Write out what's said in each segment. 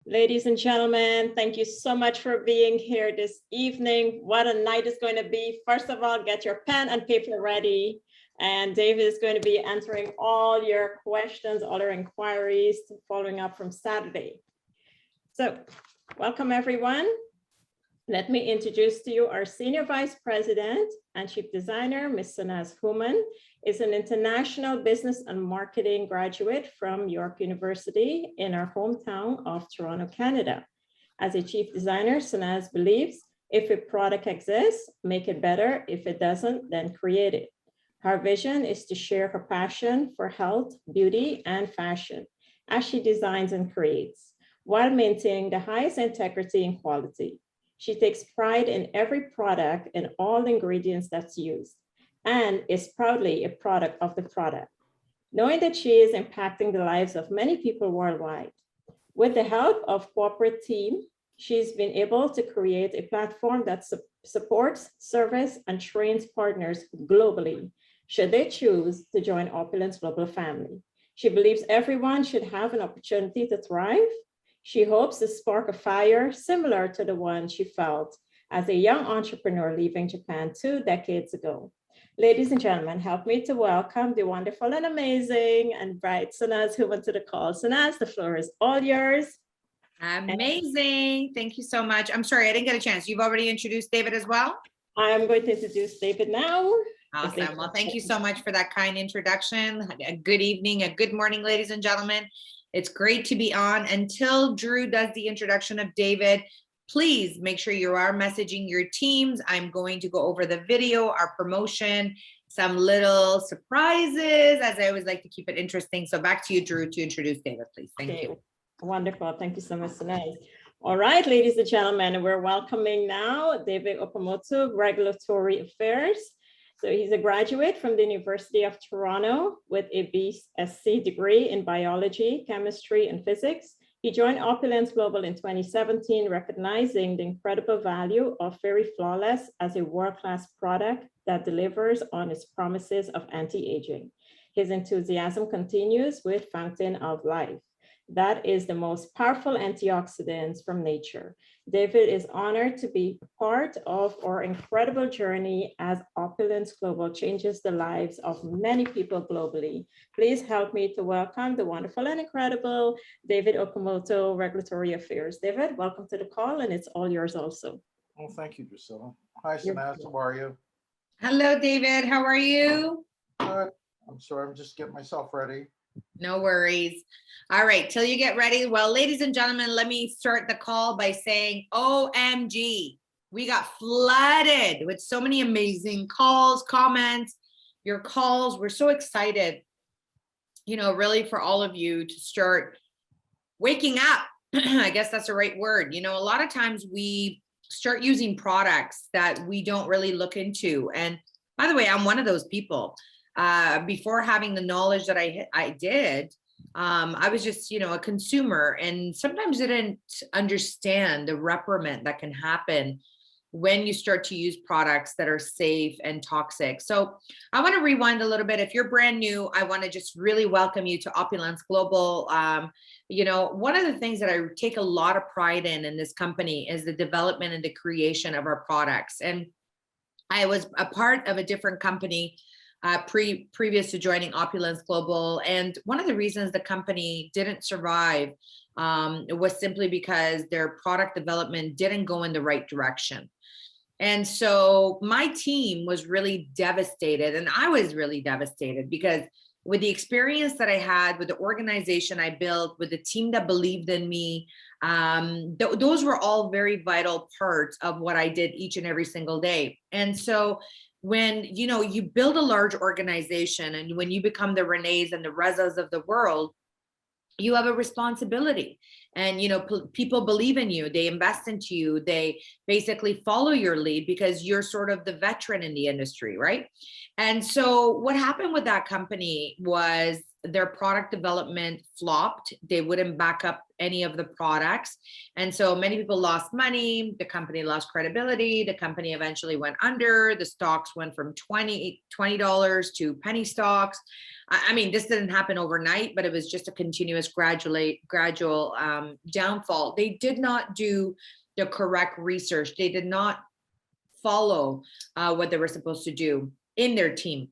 Ladies and gentlemen, thank you so much for being here this evening. What a night it's going to be. First of all, get your pen and paper ready. And David is going to be answering all your questions, all your inquiries, following up from Saturday. So welcome everyone. Let me introduce to you our Senior Vice President and Chief Designer, Ms. Sanaz Human, is an international business and marketing graduate from York University in our hometown of Toronto, Canada. As a chief designer, Sanaz believes if a product exists, make it better. If it doesn't, then create it. Her vision is to share her passion for health, beauty, and fashion as she designs and creates, while maintaining the highest integrity and quality. She takes pride in every product and all ingredients that's used, and is proudly a product of the product, knowing that she is impacting the lives of many people worldwide. With the help of corporate team, she's been able to create a platform that supports, service, and trains partners globally, should they choose to join Opulence Global family. She believes everyone should have an opportunity to thrive. She hopes to spark a fire similar to the one she felt as a young entrepreneur leaving Japan 2 decades ago. Ladies and gentlemen, help me to welcome the wonderful and amazing and bright Sanaz Human to the call. Sanaz, the floor is all yours. Amazing. Thank you so much. I'm sorry, I didn't get a chance. You've already introduced David as well? I'm going to introduce David now. Awesome. Well, thank you so much for that kind introduction. A good evening, a good morning, ladies and gentlemen. It's great to be on. Until Drew does the introduction of David, please make sure you are messaging your teams. I'm going to go over the video, our promotion, some little surprises, as I always like to keep it interesting. So back to you, Drew, to introduce David, please. Thank you. Wonderful. Thank you so much, Sanaz. All right, ladies and gentlemen, we're welcoming now David Okamoto, Regulatory Affairs. So he's a graduate from the University of Toronto with a BSc degree in biology, chemistry, and physics. He joined Opulence Global in 2017, recognizing the incredible value of Fairy Flawless as a world-class product that delivers on its promises of anti-aging. His enthusiasm continues with Fountain of Life. That is the most powerful antioxidants from nature. David is honored to be part of our incredible journey as Opulence Global changes the lives of many people globally. Please help me to welcome the wonderful and incredible David Okamoto, Regulatory Affairs. David, welcome to the call, and it's all yours also. Well, thank you, Drusilla. Hi, Sanaz, how are you? Hello, David. How are you? Good. I'm sorry, I'm just getting myself ready. No worries. All right, till you get ready. Well, ladies and gentlemen, let me start the call by saying, OMG, we got flooded with so many amazing calls, comments, your calls. We're so excited, really for all of you to start waking up. I guess that's the right word. A lot of times we start using products that we don't really look into. And by the way, I'm one of those people. Before having the knowledge that I did, I was just, a consumer, and sometimes I didn't understand the reprimand that can happen when you start to use products that are safe and toxic. So I want to rewind a little bit. If you're brand new, I want to just really welcome you to Opulence Global. One of the things that I take a lot of pride in this company is the development and the creation of our products. And I was a part of a different company previous to joining Opulence Global. And one of the reasons the company didn't survive was simply because their product development didn't go in the right direction. And so my team was really devastated, and I was really devastated because with the experience that I had, with the organization I built, with the team that believed in me, those were all very vital parts of what I did each and every single day. And so when you build a large organization, and when you become the Renees and the Rezas of the world, you have a responsibility. And people believe in you, they invest into you, they basically follow your lead because you're sort of the veteran in the industry, right? And so what happened with that company was their product development flopped. They wouldn't back up any of the products. And so many people lost money. The company lost credibility. The company eventually went under. The stocks went from $20 to penny stocks. I mean, this didn't happen overnight, but it was just a continuous gradual downfall. They did not do the correct research. They did not follow what they were supposed to do in their team.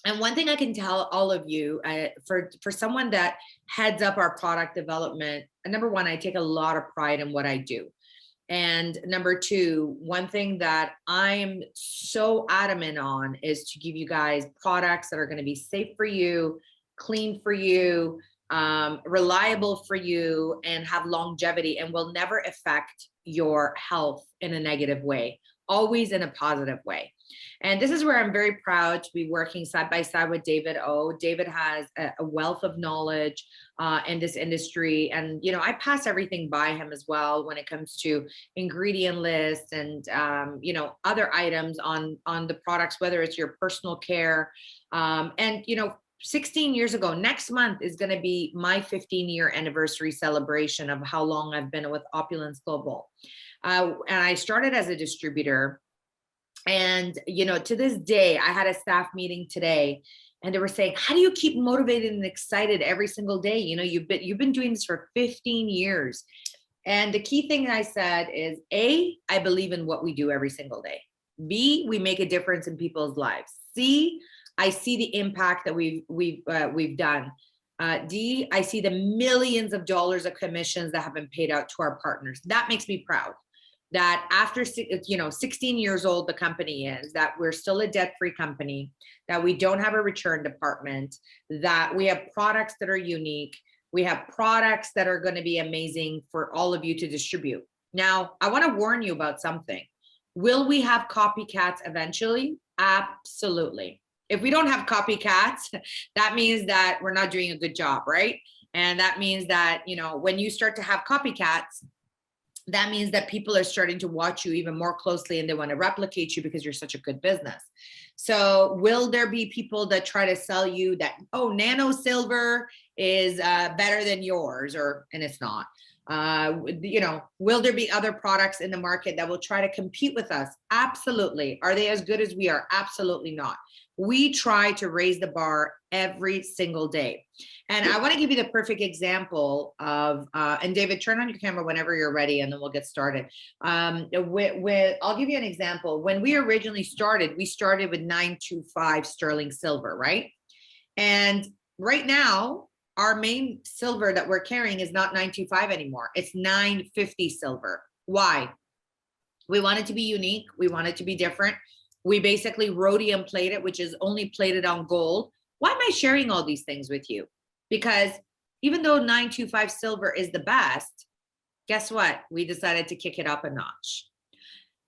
And one thing I can tell all of you, for someone that heads up our product development, number one, I take a lot of pride in what I do. And number two, one thing that I'm so adamant on is to give you guys products that are going to be safe for you, clean for you, reliable for you, and have longevity and will never affect your health in a negative way, always in a positive way. And this is where I'm very proud to be working side by side with David O. David has a wealth of knowledge in this industry. And, you know, I pass everything by him as well when it comes to ingredient lists and, you know, other items on the products, whether it's your personal care. And, you know, 16 years ago, next month is going to be my 15-year anniversary celebration of how long I've been with Opulence Global. And I started as a distributor. And, you know, to this day, I had a staff meeting today and they were saying, how do you keep motivated and excited every single day? You know, you've been doing this for 15 years. And the key thing I said is A, I believe in what we do every single day. B, we make a difference in people's lives. C, I see the impact that we've done. D, I see the millions of dollars of commissions that have been paid out to our partners. That makes me proud. That after, you know, 16 years old, the company is, that we're still a debt-free company, that we don't have a return department, that we have products that are unique. We have products that are going to be amazing for all of you to distribute. Now, I want to warn you about something. Will we have copycats eventually? Absolutely. If we don't have copycats, that means that we're not doing a good job, right? And that means that, you know, when you start to have copycats, that means that people are starting to watch you even more closely and they want to replicate you because you're such a good business. So will there be people that try to sell you that, oh, nano silver is better than yours, and it's not? You know, will there be other products in the market that will try to compete with us? Absolutely. Are they as good as we are? Absolutely not. We try to raise the bar every single day. And I want to give you the perfect example of, and David, turn on your camera whenever you're ready, and then we'll get started. I'll give you an example. When we originally started, we started with 925 sterling silver, right? And right now, our main silver that we're carrying is not 925 anymore. It's 950 silver. Why? We want it to be unique. We want it to be different. We basically rhodium plate it, which is only plated on gold. Why am I sharing all these things with you? Because even though 925 silver is the best, guess what? We decided to kick it up a notch.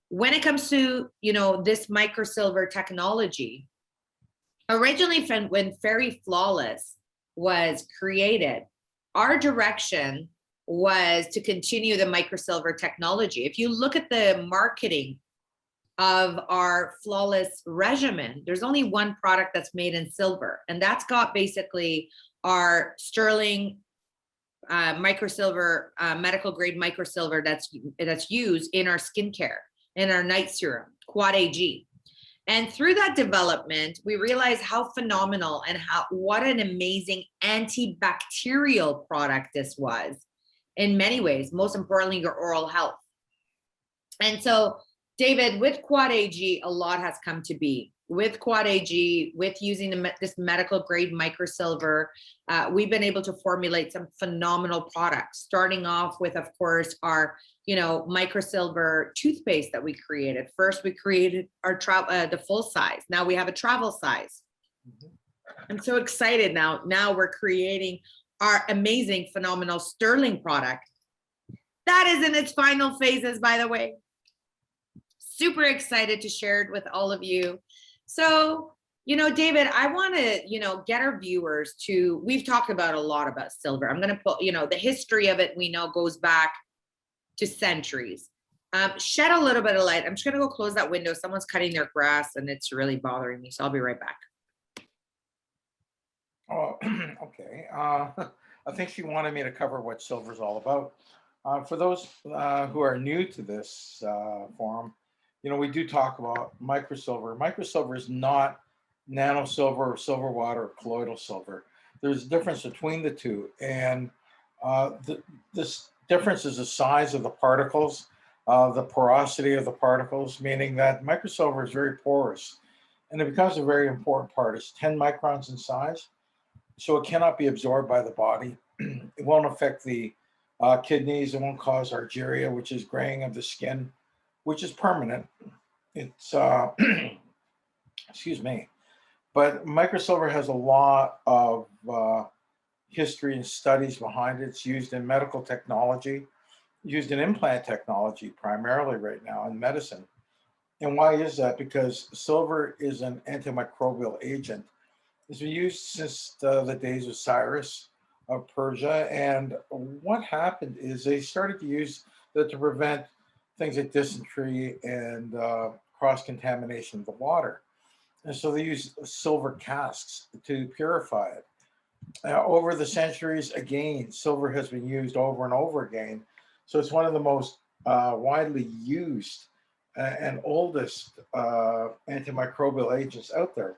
When it comes to, you know, this micro silver technology, originally when Fairy Flawless was created, our direction was to continue the micro silver technology. If you look at the marketing of our flawless regimen, there's only one product that's made in silver, and that's got basically our sterling microsilver, medical grade microsilver that's used in our skincare, in our night serum, Quad AG. And through that development, we realized how phenomenal and what an amazing antibacterial product this was in many ways, most importantly, your oral health. And so, David, with Quad AG, a lot has come to be. With Quad AG, with using this medical grade microsilver, we've been able to formulate some phenomenal products, starting off with, of course, our, you know, microsilver toothpaste that we created. First, we created our the full size. Now we have a travel size. I'm so excited now. Now we're creating our amazing, phenomenal sterling product. That is in its final phases, by the way. Super excited to share it with all of you. So, you know, David, I want to, you know, get our viewers to, we've talked about a lot about silver. I'm going to put, you know, the history of it, we know goes back to centuries. Shed a little bit of light. I'm just going to go close that window. Someone's cutting their grass and it's really bothering me. So I'll be right back. Oh, okay. I think she wanted me to cover what silver is all about. For those who are new to this forum, you know, we do talk about microsilver. Microsilver is not nano silver or silver water or colloidal silver. There's a difference between the two. And this difference is the size of the particles, the porosity of the particles, meaning that microsilver is very porous. And it becomes a very important part. It's 10 microns in size, so it cannot be absorbed by the body. It won't affect the kidneys. It won't cause argyria, which is graying of the skin, which is permanent. It's, excuse me. But microsilver has a lot of history and studies behind it. It's used in medical technology, used in implant technology primarily right now in medicine. And why is that? Because silver is an antimicrobial agent. It's been used since the days of Cyrus of Persia. And what happened is they started to use that to prevent things like dysentery and cross-contamination of the water. And so they use silver casks to purify it. Over the centuries, again, silver has been used over and over again. So it's one of the most widely used and oldest antimicrobial agents out there.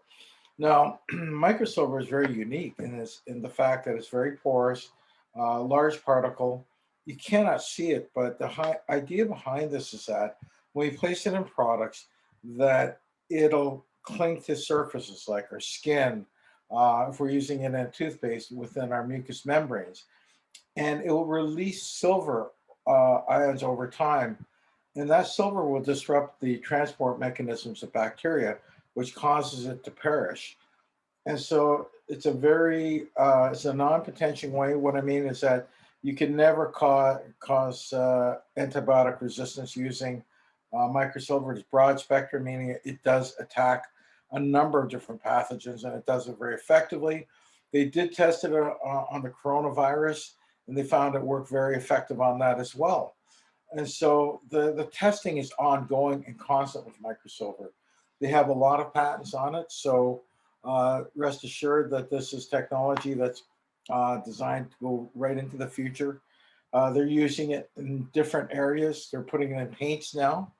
Now, microsilver is very unique in the fact that it's very porous, large particle. You cannot see it, but the idea behind this is that when we place it in products, that it'll cling to surfaces like our skin, if we're using it in a toothpaste within our mucous membranes, and it will release silver ions over time. And that silver will disrupt the transport mechanisms of bacteria, which causes it to perish. And so it's a very, it's a non-potential way. What I mean is that you can never cause antibiotic resistance using microsilver. It's broad spectrum, meaning it does attack a number of different pathogens, and it does it very effectively. They did test it on the coronavirus, and they found it worked very effective on that as well. And so the testing is ongoing and constant with microsilver. They have a lot of patents on it. So rest assured that this is technology that's designed to go right into the future. They're using it in different areas. They're putting it in paints now.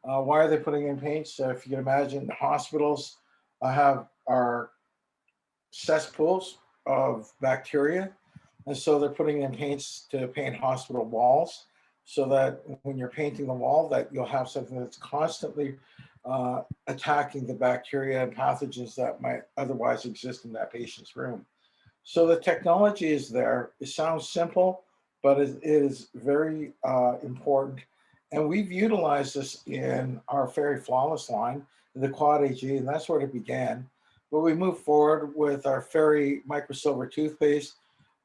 Why are they putting it in paints? If you can imagine, hospitals have our cesspools of bacteria. And so they're putting in paints to paint hospital walls, so that when you're painting the wall, that you'll have something that's constantly attacking the bacteria and pathogens that might otherwise exist in that patient's room. So the technology is there. It sounds simple, but it is very important. And we've utilized this in our Fairy Flawless line, the Quad AG, and that's where it began. But we moved forward with our Fairy Microsilver toothpaste.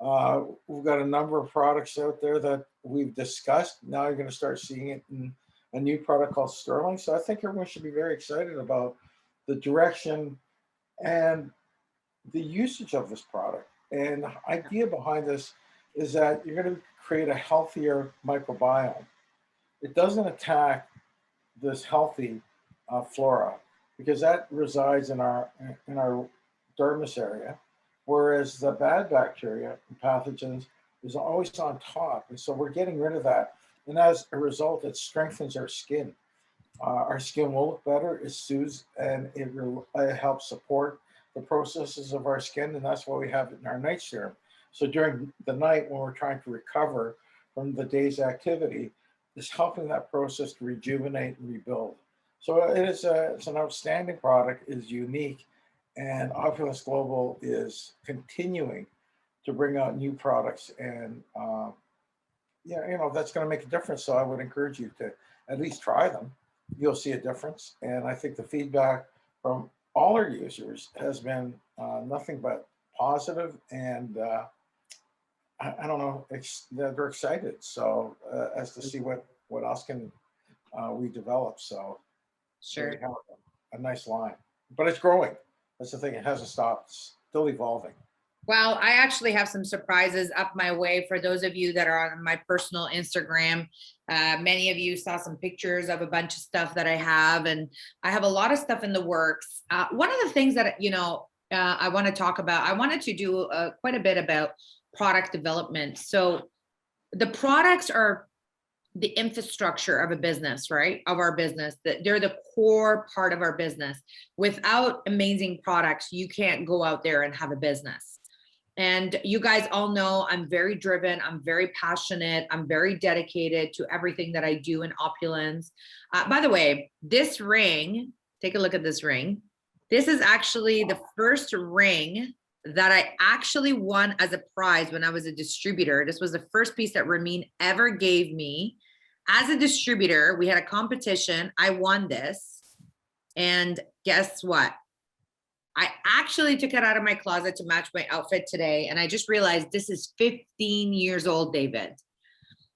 We've got a number of products out there that we've discussed. Now you're going to start seeing it in a new product called Sterling. So I think everyone should be very excited about the direction and the usage of this product. And the idea behind this is that you're going to create a healthier microbiome. It doesn't attack this healthy flora, because that resides in our dermis area, whereas the bad bacteria and pathogens is always on top. And so we're getting rid of that. And as a result, it strengthens our skin. Our skin will look better, it soothes, and it helps support the processes of our skin. And that's why we have it in our night serum. So during the night, when we're trying to recover from the day's activity, it's helping that process to rejuvenate and rebuild. So it's an outstanding product, it is unique, and Opulence Global is continuing to bring out new products. And yeah, you know, that's going to make a difference. So I would encourage you to at least try them. You'll see a difference. And I think the feedback from all our users has been nothing but positive, and I don't know, they're excited. So as to see what else can we develop. So Sure. we have a nice line, but it's growing. That's the thing. It hasn't stopped. It's still evolving. Well, I actually have some surprises up my way for those of you that are on my personal Instagram. Many of you saw some pictures of a bunch of stuff that I have, and I have a lot of stuff in the works. One of the things that, you know, I want to talk about, I wanted to do quite a bit about product development. So the products are the infrastructure of a business, right? Of our business, that they're the core part of our business. Without amazing products, you can't go out there and have a business. And you guys all know I'm very driven. I'm very passionate. I'm very dedicated to everything that I do in Opulence. By the way, this ring, take a look at this ring. This is actually the first ring that I actually won as a prize when I was a distributor. This was the first piece that Ramin ever gave me as a distributor. We had a competition. I won this. And guess what? I actually took it out of my closet to match my outfit today. And I just realized this is 15 years old, David.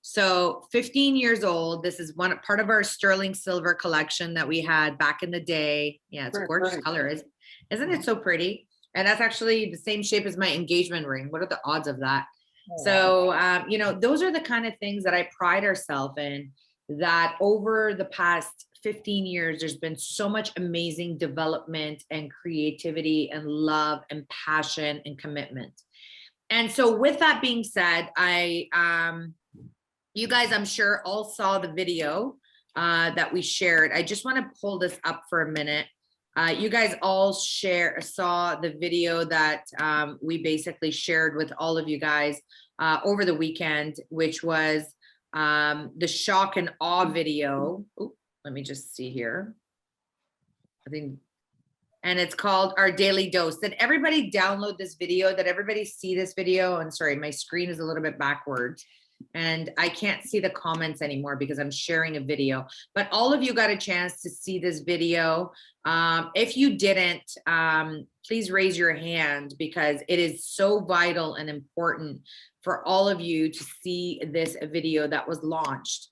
So 15 years old. This is one part of our sterling silver collection that we had back in the day. Yeah, it's a gorgeous color. Isn't it so pretty? And that's actually the same shape as my engagement ring. What are the odds of that? So, you know, those are the kind of things that I pride ourselves in, that over the past 15 years, there's been so much amazing development and creativity and love and passion and commitment. And so with that being said, you guys, I'm sure all saw the video that we shared. I just want to pull this up for a minute. You guys all saw the video that we basically shared with all of you guys over the weekend, which was the shock and awe video. Ooh, let me just see here. I think, and it's called Our Daily Dose. Did everybody download this video? Did everybody see this video? And sorry, my screen is a little bit backwards and I can't see the comments anymore because I'm sharing a video, but all of you got a chance to see this video. If you didn't, please raise your hand, because it is so vital and important for all of you to see this video that was launched.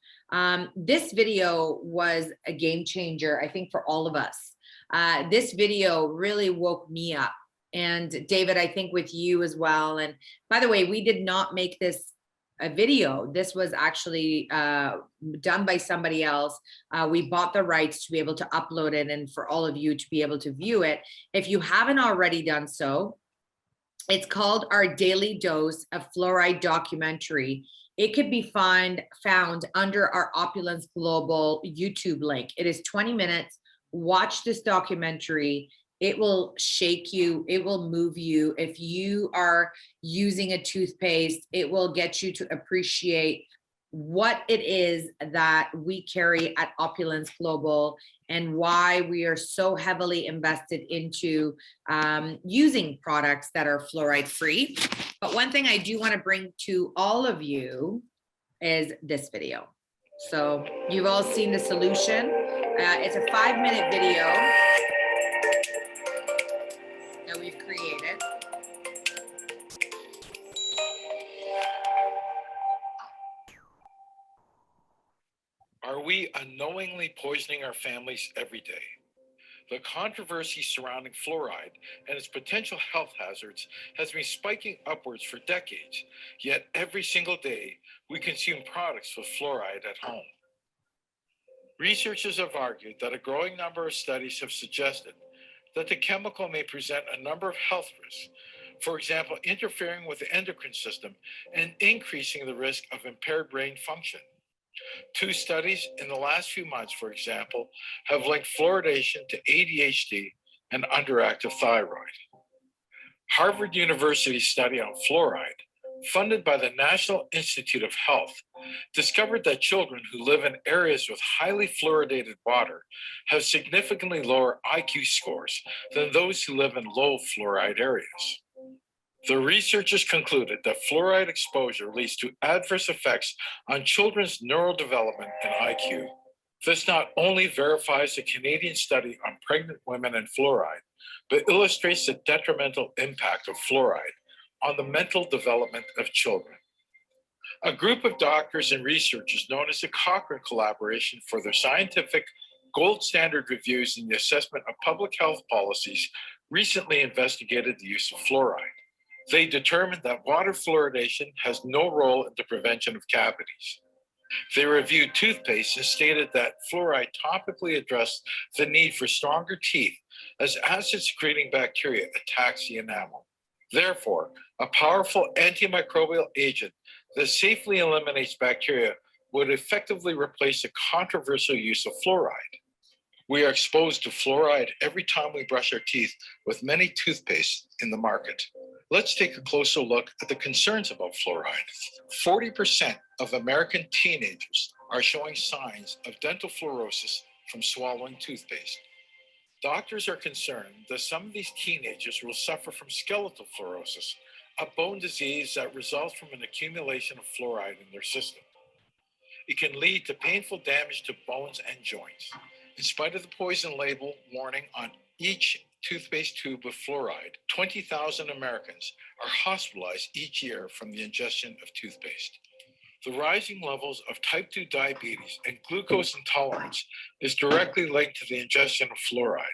This video was a game changer, I think, for all of us. This video really woke me up, and David, I think with you as well. And by the way, we did not make this a video. This was actually done by somebody else. We bought the rights to be able to upload it and for all of you to be able to view it. If you haven't already done so, it's called Our Daily Dose, a Fluoride Documentary. It could be found under our Opulence Global YouTube link. It is 20 minutes. Watch this documentary. It will shake you. It will move you. If you are using a toothpaste, it will get you to appreciate what it is that we carry at Opulence Global and why we are so heavily invested into using products that are fluoride free. But one thing I do want to bring to all of you is this video. So you've all seen the solution. It's a 5-minute video that we've created. Are we unknowingly poisoning our families every day? The controversy surrounding fluoride and its potential health hazards has been spiking upwards for decades, yet every single day we consume products with fluoride at home. Researchers have argued that a growing number of studies have suggested that the chemical may present a number of health risks, for example, interfering with the endocrine system and increasing the risk of impaired brain function. 2 studies in the last few months, for example, have linked fluoridation to ADHD and underactive thyroid. Harvard University's study on fluoride, funded by the National Institute of Health, discovered that children who live in areas with highly fluoridated water have significantly lower IQ scores than those who live in low fluoride areas. The researchers concluded that fluoride exposure leads to adverse effects on children's neural development and IQ. This not only verifies a Canadian study on pregnant women and fluoride, but illustrates the detrimental impact of fluoride on the mental development of children. A group of doctors and researchers known as the Cochrane Collaboration for their scientific gold standard reviews in the assessment of public health policies recently investigated the use of fluoride. They determined that water fluoridation has no role in the prevention of cavities. They reviewed toothpaste and stated that fluoride topically addressed the need for stronger teeth as acid-secreting bacteria attacks the enamel. Therefore, a powerful antimicrobial agent that safely eliminates bacteria would effectively replace the controversial use of fluoride. We are exposed to fluoride every time we brush our teeth with many toothpastes in the market. Let's take a closer look at the concerns about fluoride. 40% of American teenagers are showing signs of dental fluorosis from swallowing toothpaste. Doctors are concerned that some of these teenagers will suffer from skeletal fluorosis, a bone disease that results from an accumulation of fluoride in their system. It can lead to painful damage to bones and joints. In spite of the poison label warning on each toothpaste tube with fluoride, 20,000 Americans are hospitalized each year from the ingestion of toothpaste. The rising levels of type 2 diabetes and glucose intolerance is directly linked to the ingestion of fluoride.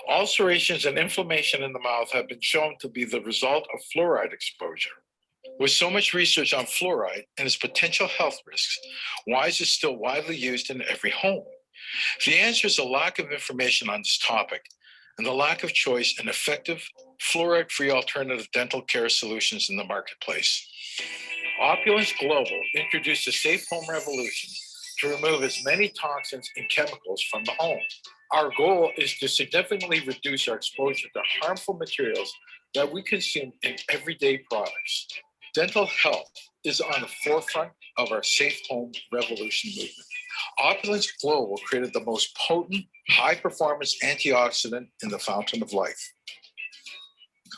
Ulcerations and inflammation in the mouth have been shown to be the result of fluoride exposure. With so much research on fluoride and its potential health risks, why is it still widely used in every home? The answer is a lack of information on this topic and the lack of choice in effective fluoride-free alternative dental care solutions in the marketplace. Opulence Global introduced a safe home revolution to remove as many toxins and chemicals from the home. Our goal is to significantly reduce our exposure to harmful materials that we consume in everyday products. Dental health is on the forefront of our safe home revolution movement. Opulence Global created the most potent, high-performance antioxidant in the fountain of life.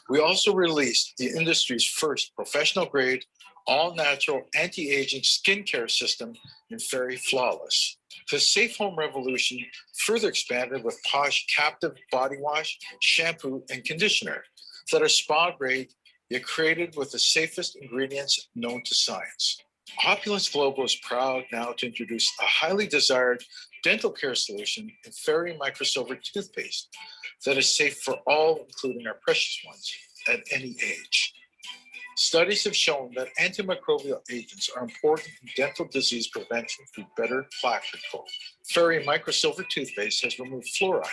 We also released the industry's first professional-grade, all-natural anti-aging skincare system in Fairy Flawless. The safe home revolution further expanded with Posh Captive Body Wash, shampoo, and conditioner that are spa-grade, yet created with the safest ingredients known to science. Opulence Global is proud now to introduce a highly desired dental care solution in Fairy Microsilver toothpaste that is safe for all, including our precious ones, at any age. Studies have shown that antimicrobial agents are important in dental disease prevention through better plaque control. Fairy Microsilver toothpaste has removed fluoride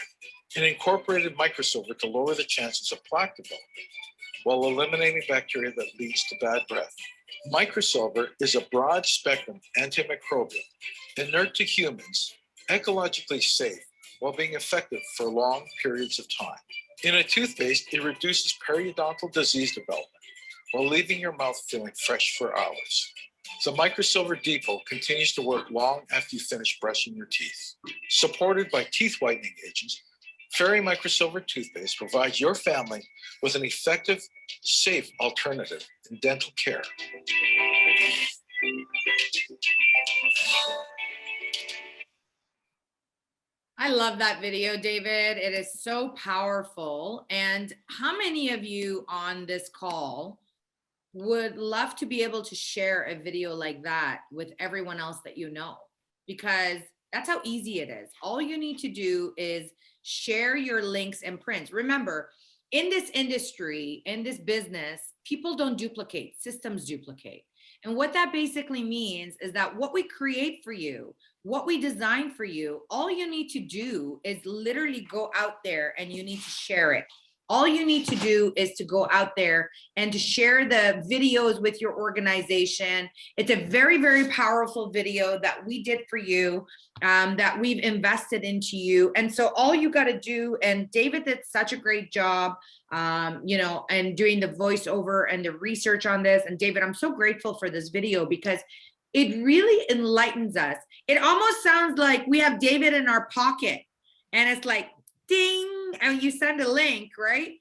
and incorporated microsilver to lower the chances of plaque development while eliminating bacteria that leads to bad breath. Microsilver is a broad-spectrum antimicrobial, inert to humans, ecologically safe, while being effective for long periods of time. In a toothpaste, it reduces periodontal disease development while leaving your mouth feeling fresh for hours. The Microsilver Depot continues to work long after you finish brushing your teeth. Supported by teeth whitening agents, Fairy Microsilver toothpaste provides your family with an effective, safe alternative in dental care. I love that video, David. It is so powerful. And how many of you on this call would love to be able to share a video like that with everyone else that you know? Because that's how easy it is. All you need to do is share your links and prints. Remember, in this industry, in this business, people don't duplicate, systems duplicate. And what that basically means is that what we create for you, what we design for you, all you need to do is literally go out there and you need to share it. All you need to do is to go out there and to share the videos with your organization. It's a very, very powerful video that we did for you, that we've invested into you. And so all you got to do, and David did such a great job, and doing the voiceover and the research on this. And David, I'm so grateful for this video because it really enlightens us. It almost sounds like we have David in our pocket and it's like, ding, and you send a link, right?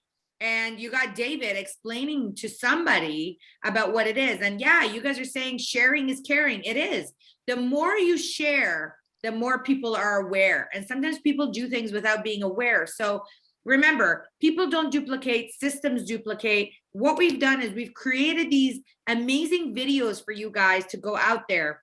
And you got David explaining to somebody about what it is. And yeah, you guys are saying sharing is caring. It is. The more you share, the more people are aware. And sometimes people do things without being aware. So remember, people don't duplicate, systems duplicate. What we've done is we've created these amazing videos for you guys to go out there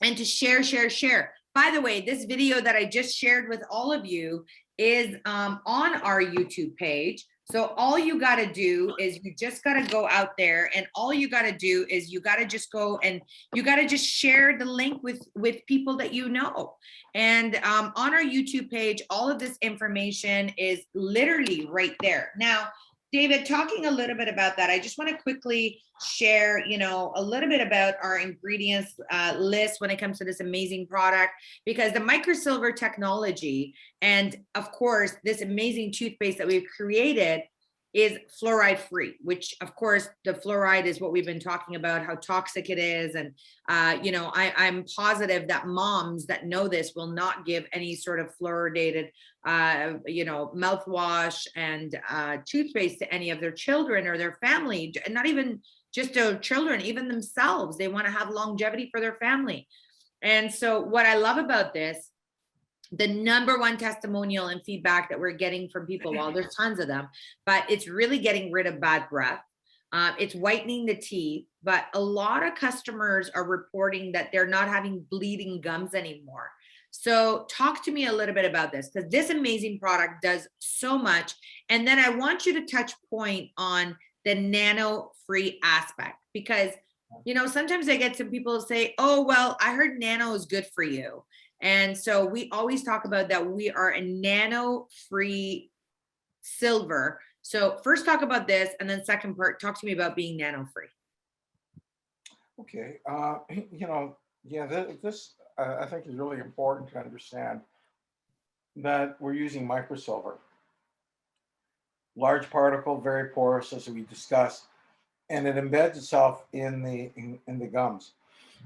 and to share. By the way, this video that I just shared with all of you is on our YouTube page. So all you got to do is you just got to go out there, and all you got to do is you got to just go and you got to just share the link with people that you know. And on our YouTube page, all of this information is literally right there. Now, David, talking a little bit about that, I just want to quickly share, a little bit about our ingredients list when it comes to this amazing product, because the microsilver technology and of course, this amazing toothpaste that we've created is fluoride free, which of course the fluoride is what we've been talking about, how toxic it is. And, I'm positive that moms that know this will not give any sort of fluoridated, mouthwash and toothpaste to any of their children or their family, and not even just their children, even themselves. They want to have longevity for their family. And so what I love about this, the number one testimonial and feedback that we're getting from people, well, there's tons of them, but it's really getting rid of bad breath. It's whitening the teeth, but a lot of customers are reporting that they're not having bleeding gums anymore. So talk to me a little bit about this, because this amazing product does so much. And then I want you to touch point on the nano-free aspect, because sometimes I get some people say, oh, well, I heard nano is good for you. And so we always talk about that we are a nano-free silver. So first talk about this, and then second part, talk to me about being nano-free. Okay. This I think is really important to understand that we're using microsilver. Large particle, very porous, as we discussed, and it embeds itself in the gums.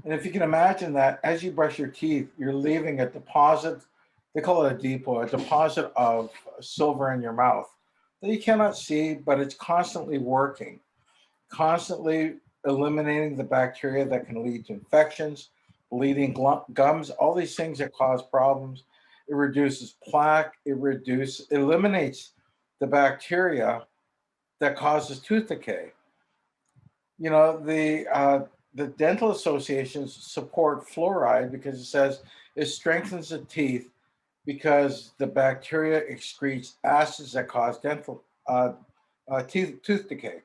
And if you can imagine that as you brush your teeth, you're leaving a deposit, they call it a depot, a deposit of silver in your mouth that you cannot see, but it's constantly working, constantly eliminating the bacteria that can lead to infections, bleeding gums, all these things that cause problems. It reduces plaque, it eliminates the bacteria that causes tooth decay. The dental associations support fluoride because it says it strengthens the teeth because the bacteria excretes acids that cause dental tooth decay.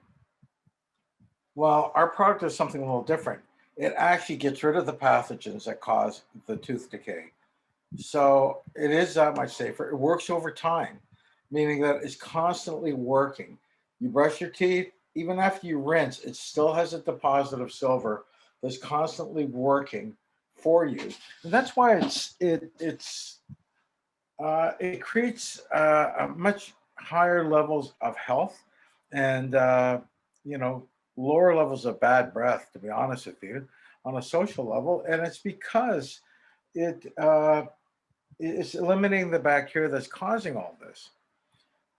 Well, our product is something a little different. It actually gets rid of the pathogens that cause the tooth decay. So it is that much safer. It works over time, meaning that it's constantly working. You brush your teeth, even after you rinse, it still has a deposit of silver that's constantly working for you. And that's why it creates a much higher levels of health and lower levels of bad breath, to be honest with you, on a social level. And it's because it's eliminating the bacteria that's causing all this.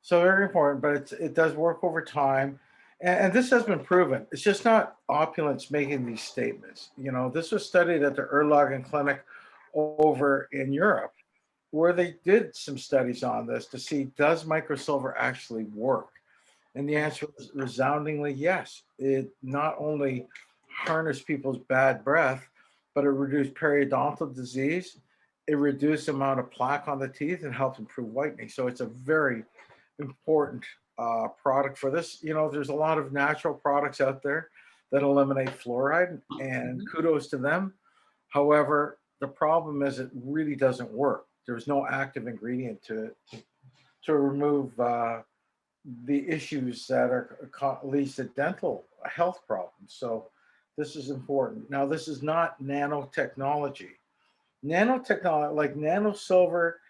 So very important, but it does work over time. And this has been proven. It's just not Opulence making these statements. This was studied at the Erlangen Clinic over in Europe, where they did some studies on this to see, does microsilver actually work? And the answer was resoundingly yes. It not only harnessed people's bad breath, but it reduced periodontal disease. It reduced the amount of plaque on the teeth and helped improve whitening. So it's a very important product for this. There's a lot of natural products out there that eliminate fluoride, and kudos to them. However, the problem is it really doesn't work. There's no active ingredient to remove the issues that leads to dental health problems. So this is important. Now, this is not nanotechnology. Nanotechnology, like nano silver,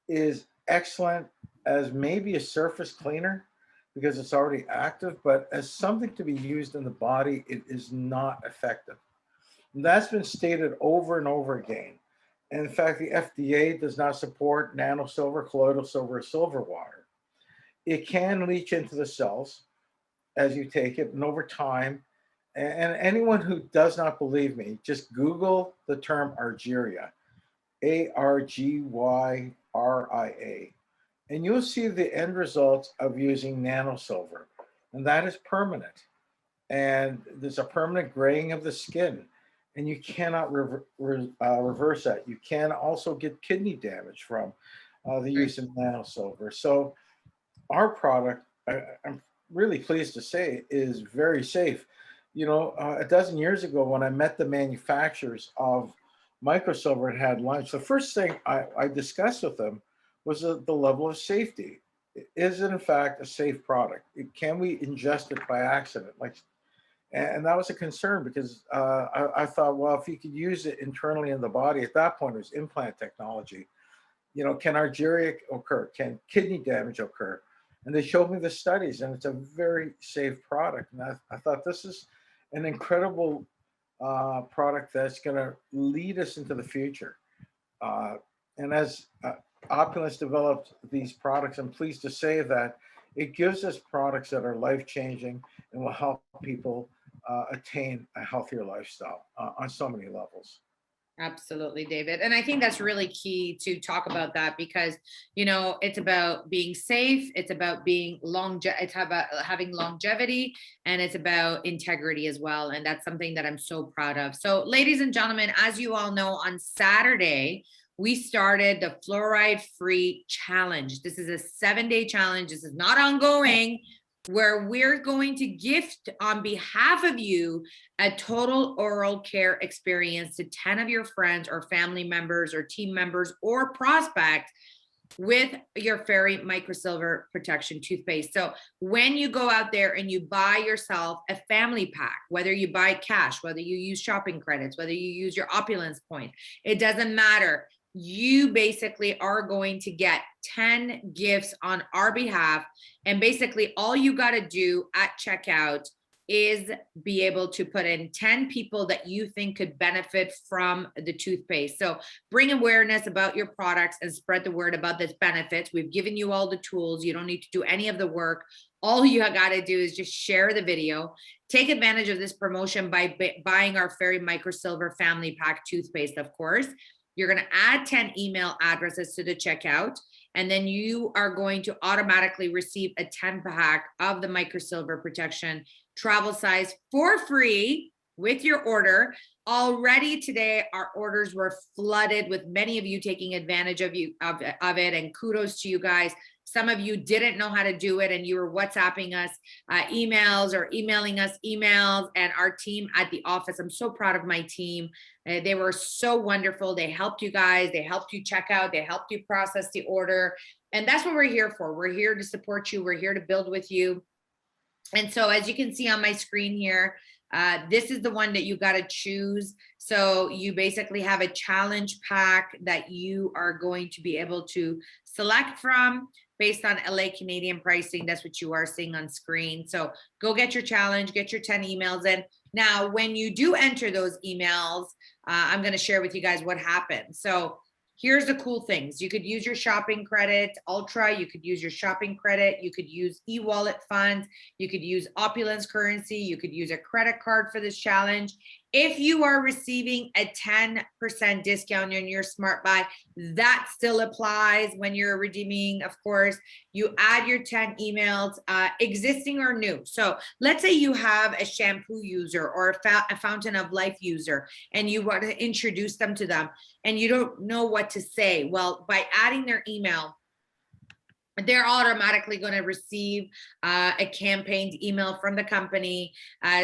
is excellent as maybe a surface cleaner because it's already active, but as something to be used in the body, it is not effective. And that's been stated over and over again. And in fact, the FDA does not support nano silver, colloidal silver, or silver water. It can leach into the cells as you take it, and over time. And anyone who does not believe me, just Google the term Argyria, Argyria, and you'll see the end results of using nano silver, and that is permanent. And there's a permanent graying of the skin, and you cannot reverse that. You can also get kidney damage from the use of nano silver. So our product, I'm really pleased to say, is very safe. A dozen years ago, when I met the manufacturers of microsilver and had lunch, the first thing I discussed with them was the level of safety. is it in fact a safe product? Can we ingest it by accident? And that was a concern because I thought, well, if you could use it internally in the body, at that point it was implant technology. Can argyria occur? Can kidney damage occur? And they showed me the studies, and it's a very safe product. And I thought this is an incredible product that's going to lead us into the future. And as Opulence developed these products, I'm pleased to say that it gives us products that are life-changing and will help people attain a healthier lifestyle on so many levels. Absolutely, David. And I think that's really key to talk about that because, it's about being safe. It's about it's about having longevity, and it's about integrity as well. And that's something that I'm so proud of. So ladies and gentlemen, as you all know, on Saturday, we started the Fluoride Free Challenge. This is a 7-day challenge. This is not ongoing, where we're going to gift on behalf of you a total oral care experience to 10 of your friends or family members or team members or prospects with your Fairy Microsilver Protection toothpaste. So when you go out there and you buy yourself a family pack, whether you buy cash, whether you use shopping credits, whether you use your Opulence points, it doesn't matter. You basically are going to get 10 gifts on our behalf. And basically all you got to do at checkout is be able to put in 10 people that you think could benefit from the toothpaste. So bring awareness about your products and spread the word about this benefits. We've given you all the tools. You don't need to do any of the work. All you got to do is just share the video. Take advantage of this promotion by buying our Fairy Microsilver Family Pack toothpaste, of course. You're going to add 10 email addresses to the checkout, and then you are going to automatically receive a 10 pack of the Microsilver Protection travel size for free with your order. Already today, our orders were flooded with many of you taking advantage of it, and kudos to you guys. Some of you didn't know how to do it, and you were WhatsApping us emails or emailing us emails, and our team at the office, I'm so proud of my team. They were so wonderful. They helped you guys. They helped you check out. They helped you process the order. And that's what we're here for. We're here to support you. We're here to build with you. And so as you can see on my screen here, this is the one that you got to choose. So you basically have a challenge pack that you are going to be able to select from based on LA Canadian pricing. That's what you are seeing on screen. So go get your challenge, get your 10 emails in. Now, when you do enter those emails, I'm going to share with you guys what happens. So here's the cool things. You could use your shopping credit, Ultra. You could use your shopping credit. You could use e-wallet funds. You could use Opulence currency. You could use a credit card for this challenge. If you are receiving a 10% discount on your smart buy, that still applies when you're redeeming. Of course, you add your 10 emails, existing or new. So let's say you have a shampoo user or a Fountain of Life user, and you want to introduce them to them, and you don't know what to say. Well, by adding their email, they're automatically going to receive a campaigned email from the company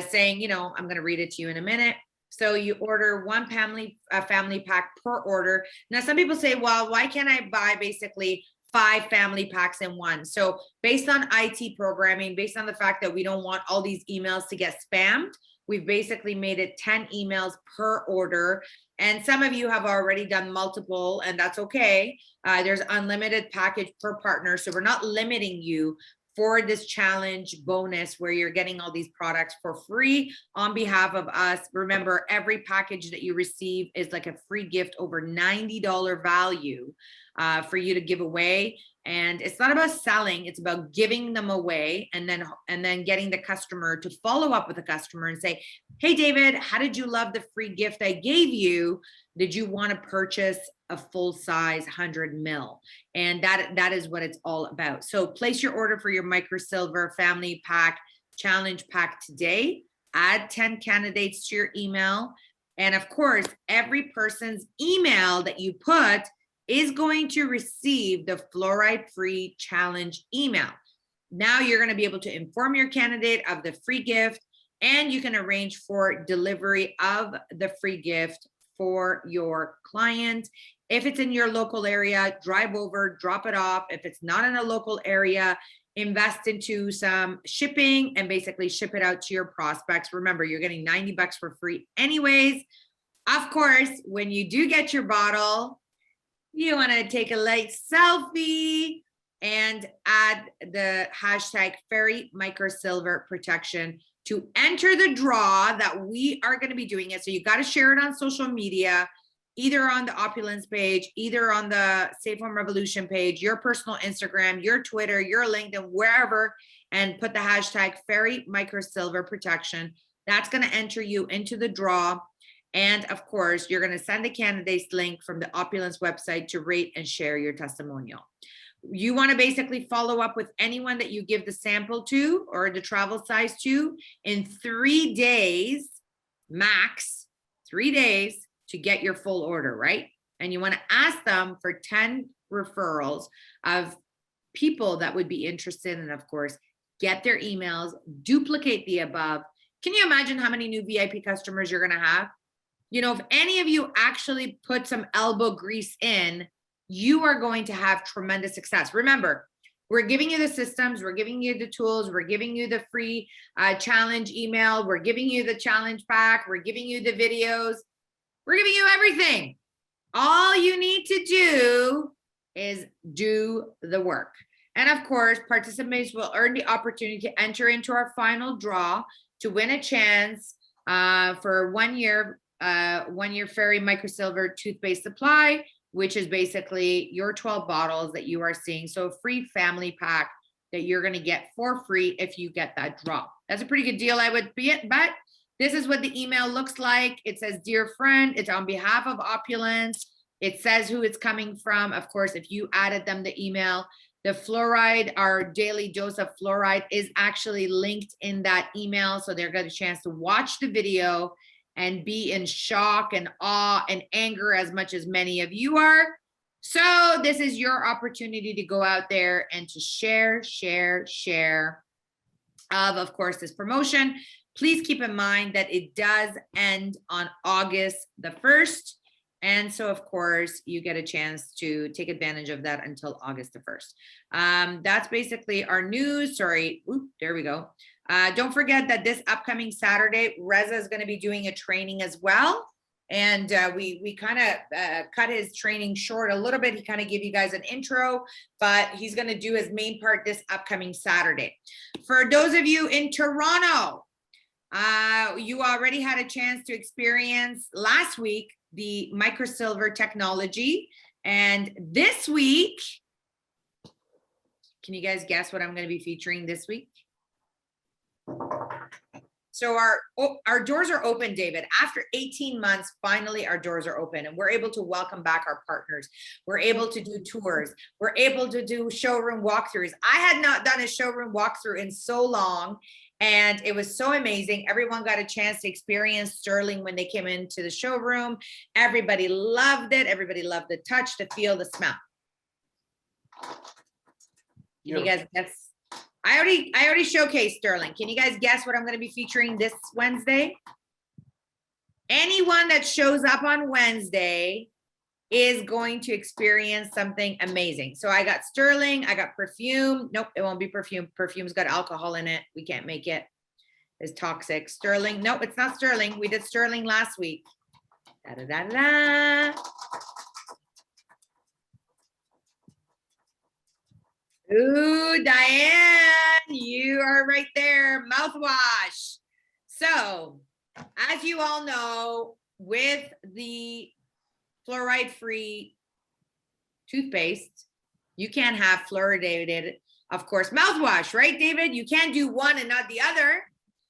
saying, I'm going to read it to you in a minute. So you order one family pack per order. Now, some people say, well, why can't I buy basically 5 family packs in one? So based on IT programming, based on the fact that we don't want all these emails to get spammed, we've basically made it 10 emails per order. And some of you have already done multiple, and that's okay. There's unlimited package per partner. So we're not limiting you for this challenge bonus where you're getting all these products for free on behalf of us. Remember, every package that you receive is like a free gift over $90 value for you to give away. And it's not about selling, it's about giving them away, and then getting the customer to follow up with the customer and say, hey, David, how did you love the free gift I gave you? Did you want to purchase a full size 100 ml? And that is what it's all about. So place your order for your Microsilver Family Pack Challenge Pack today. Add 10 candidates to your email. And of course, every person's email that you put is going to receive the Fluoride Free Challenge email. Now you're going to be able to inform your candidate of the free gift, and you can arrange for delivery of the free gift for your client. If it's in your local area, drive over, drop it off. If it's not in a local area, invest into some shipping and basically ship it out to your prospects. Remember, you're getting $90 for free anyways. Of course, when you do get your bottle, you want to take a light selfie and add the hashtag Fairy Microsilver Protection to enter the draw that we are going to be doing it. So you got to share it on social media, either on the Opulence page, either on the Safe Home Revolution page, your personal Instagram, your Twitter, your LinkedIn, wherever, and put the hashtag Fairy Microsilver Protection. That's going to enter you into the draw. And of course, you're going to send the candidates link from the Opulence website to rate and share your testimonial. You want to basically follow up with anyone that you give the sample to or the travel size to in 3 days, max 3 days to get your full order, right? And you want to ask them for 10 referrals of people that would be interested. And of course, get their emails, duplicate the above. Can you imagine how many new VIP customers you're going to have? You know, if any of you actually put some elbow grease in, you are going to have tremendous success. Remember, we're giving you the systems, we're giving you the tools, we're giving you the free challenge email, we're giving you the challenge pack, we're giving you the videos, we're giving you everything. All you need to do is do the work. And of course, participants will earn the opportunity to enter into our final draw to win a chance for 1 year, 1 year Fairy Microsilver toothpaste supply, which is basically your 12 bottles that you are seeing. So a free family pack that you're going to get for free if you get that draw. That's a pretty good deal, I would bet. This is what the email looks like. It says, dear friend, it's on behalf of Opulence. It says who it's coming from. Of course, if you added them the email, the fluoride, our daily dose of fluoride is actually linked in that email. So they're got a chance to watch the video and be in shock and awe and anger as much as many of you are. So this is your opportunity to go out there and to share of course, this promotion. Please keep in mind that it does end on August the 1st. And so, of course, you get a chance to take advantage of that until August the 1st. That's basically our news. Sorry. Oop, there we go. Don't forget that this upcoming Saturday, Reza is going to be doing a training as well. And we kind of cut his training short a little bit. He kind of gave you guys an intro, but he's going to do his main part this upcoming Saturday. For those of you in Toronto, you already had a chance to experience last week the microsilver technology. And this week, can you guys guess what I'm going to be featuring this week? So our doors are open, David. After 18 months, finally our doors are open and we're able to welcome back our partners. We're able to do tours. We're able to do showroom walkthroughs. I had not done a showroom walkthrough in so long and it was so amazing. Everyone got a chance to experience Sterling when they came into the showroom. Everybody loved it. Everybody loved the touch, the feel, the smell. Can you guys guess? I already showcased Sterling. Can you guys guess what I'm going to be featuring this Wednesday? Anyone that shows up on Wednesday is going to experience something amazing. So I got Sterling, I got perfume. Nope, it won't be perfume. Perfume's got alcohol in it. We can't make it. It's toxic. Sterling. Nope, it's not Sterling. We did Sterling last week. Da-da-da-da. Ooh, Diane, you are right there. Mouthwash. So, as you all know, with the fluoride-free toothpaste, you can't have fluoridated, of course, mouthwash, right, David? You can't do one and not the other.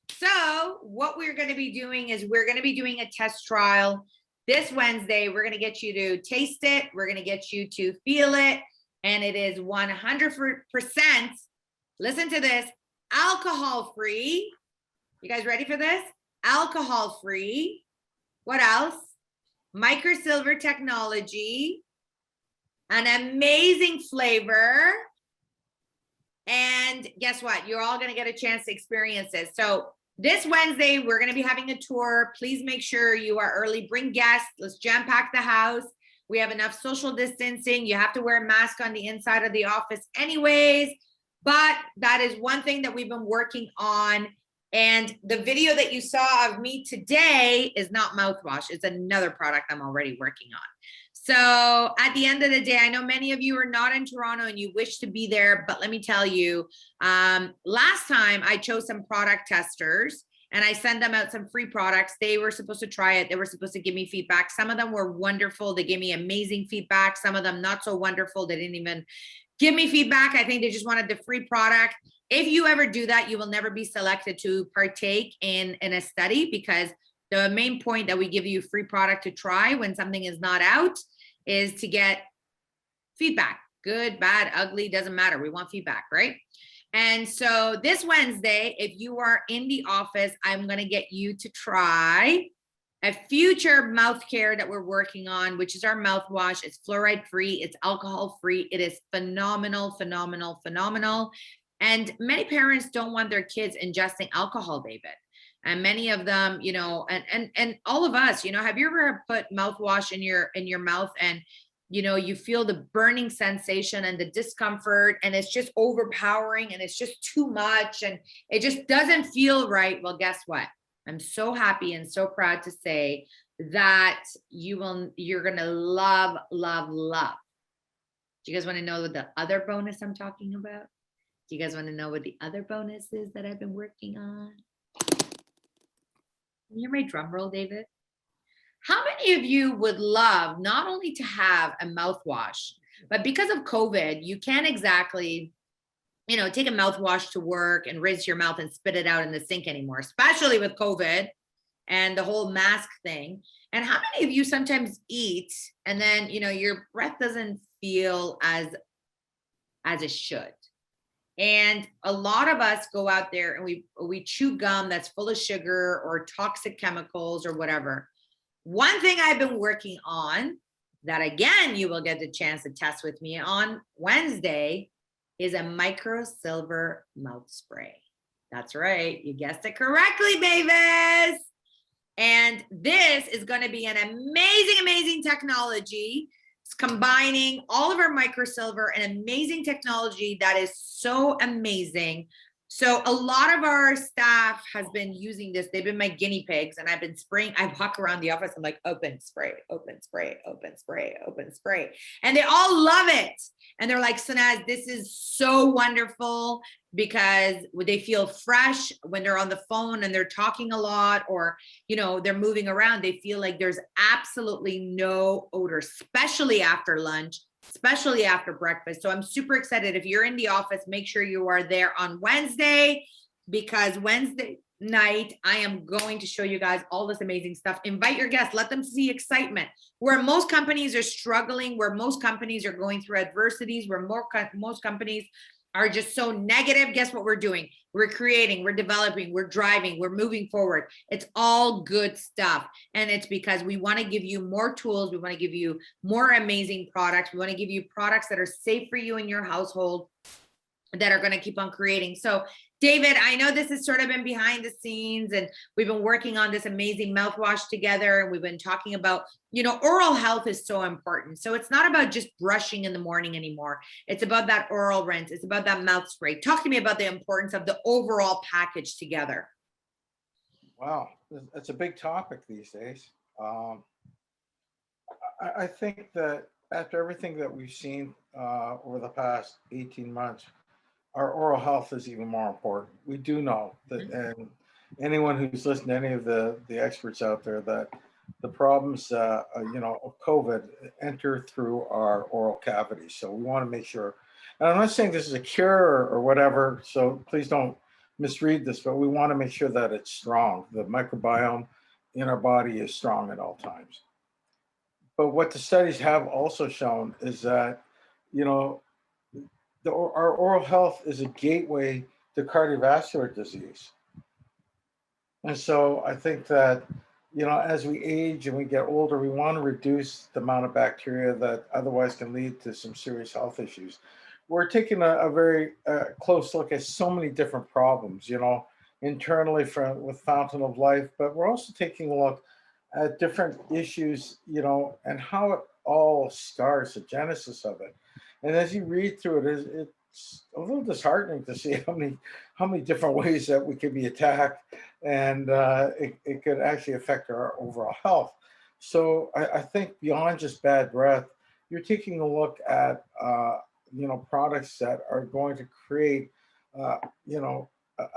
So, what we're going to be doing is we're going to be doing a test trial this Wednesday. We're going to get you to taste it. We're going to get you to feel it. And it is 100%, listen to this, alcohol-free. You guys ready for this? Alcohol-free. What else? Microsilver technology. An amazing flavor. And guess what? You're all going to get a chance to experience this. So This Wednesday, we're going to be having a tour. Please make sure you are early. Bring guests. Let's jam pack the house. We have enough social distancing. You have to wear a mask on the inside of the office anyways. But that is one thing that we've been working on. And the video that you saw of me today is not mouthwash. It's another product I'm already working on. So at the end of the day, I know many of you are not in Toronto and you wish to be there, but let me tell you, last time I chose some product testers and I sent them out some free products. They were supposed to try it. They were supposed to give me feedback. Some of them were wonderful. They gave me amazing feedback. Some of them not so wonderful. They didn't even give me feedback. I think they just wanted the free product. If you ever do that, you will never be selected to partake in a study, because the main point that we give you free product to try when something is not out is to get feedback. Good, bad, ugly, doesn't matter. We want feedback, right? And so this Wednesday, if you are in the office, I'm going to get you to try a future mouth care that we're working on, which is our mouthwash. It's fluoride free. It's alcohol free. It is phenomenal, phenomenal, phenomenal. And many parents don't want their kids ingesting alcohol, David. And many of them, you know, and all of us, you know, have you ever put mouthwash in your mouth and, you know, you feel the burning sensation and the discomfort and it's just overpowering and it's just too much and it just doesn't feel right? Well, guess what? I'm so happy and so proud to say that you're going to love, love, love. Do you guys want to know what the other bonus I'm talking about? Do you guys want to know what the other bonus is that I've been working on? Can you hear my drum roll, David? How many of you would love not only to have a mouthwash, but because of COVID, you can't exactly, you know, take a mouthwash to work and rinse your mouth and spit it out in the sink anymore, especially with COVID and the whole mask thing. And how many of you sometimes eat and then, you know, your breath doesn't feel as it should? And a lot of us go out there and we chew gum that's full of sugar or toxic chemicals or whatever. One thing I've been working on that, again, you will get the chance to test with me on Wednesday is a micro silver mouth spray. That's right. You guessed it correctly, babies. And this is going to be an amazing, amazing technology. It's combining all of our microsilver and amazing technology that is so amazing. So a lot of our staff has been using this. They've been my guinea pigs and I've been spraying. I walk around the office. I'm like, open, spray, open, spray, open, spray, open, spray. And they all love it. And they're like, Sanaz, this is so wonderful, because they feel fresh when they're on the phone and they're talking a lot, or, you know, they're moving around. They feel like there's absolutely no odor, especially after lunch, especially after breakfast. So I'm super excited. If you're in the office, make sure you are there on Wednesday, because Wednesday night, I am going to show you guys all this amazing stuff. Invite your guests, let them see excitement. Where most companies are struggling, where most companies are going through adversities, where most companies are just so negative, guess what we're doing? We're creating, we're developing, we're driving, we're moving forward. It's all good stuff. And it's because we want to give you more tools. We want to give you more amazing products. We want to give you products that are safe for you and your household, that are going to keep on creating. So David, I know this has sort of been behind the scenes and we've been working on this amazing mouthwash together. And we've been talking about, you know, oral health is so important. So it's not about just brushing in the morning anymore. It's about that oral rinse. It's about that mouth spray. Talk to me about the importance of the overall package together. Wow, it's a big topic these days. I think that after everything that we've seen over the past 18 months, our oral health is even more important. We do know that, and anyone who's listened to any of the experts out there, that the problems, you know, of COVID enter through our oral cavities. So we want to make sure, and I'm not saying this is a cure or whatever, so please don't misread this, but we want to make sure that it's strong. The microbiome in our body is strong at all times. But what the studies have also shown is that, you know, our oral health is a gateway to cardiovascular disease. And so I think that, you know, as we age and we get older, we want to reduce the amount of bacteria that otherwise can lead to some serious health issues. We're taking a very close look at so many different problems, you know, internally with Fountain of Life, but we're also taking a look at different issues, and how it all starts, the genesis of it. And as you read through it, it's a little disheartening to see how many different ways that we could be attacked, and it could actually affect our overall health. So I think beyond just bad breath, you're taking a look at products that are going to create a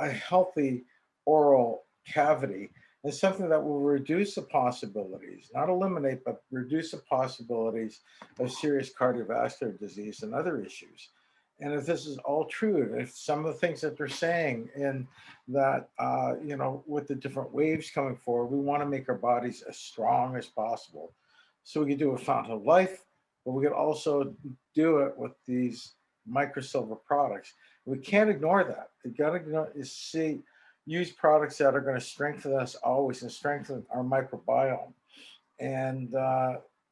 healthy oral cavity, and something that will reduce the possibilities, not eliminate, but reduce the possibilities of serious cardiovascular disease and other issues. And if this is all true, if some of the things that they're saying in that, with the different waves coming forward, we want to make our bodies as strong as possible. So we can do a Fountain of Life, but we can also do it with these microsilver products. We can't ignore that. We got to use products that are going to strengthen us always and strengthen our microbiome. And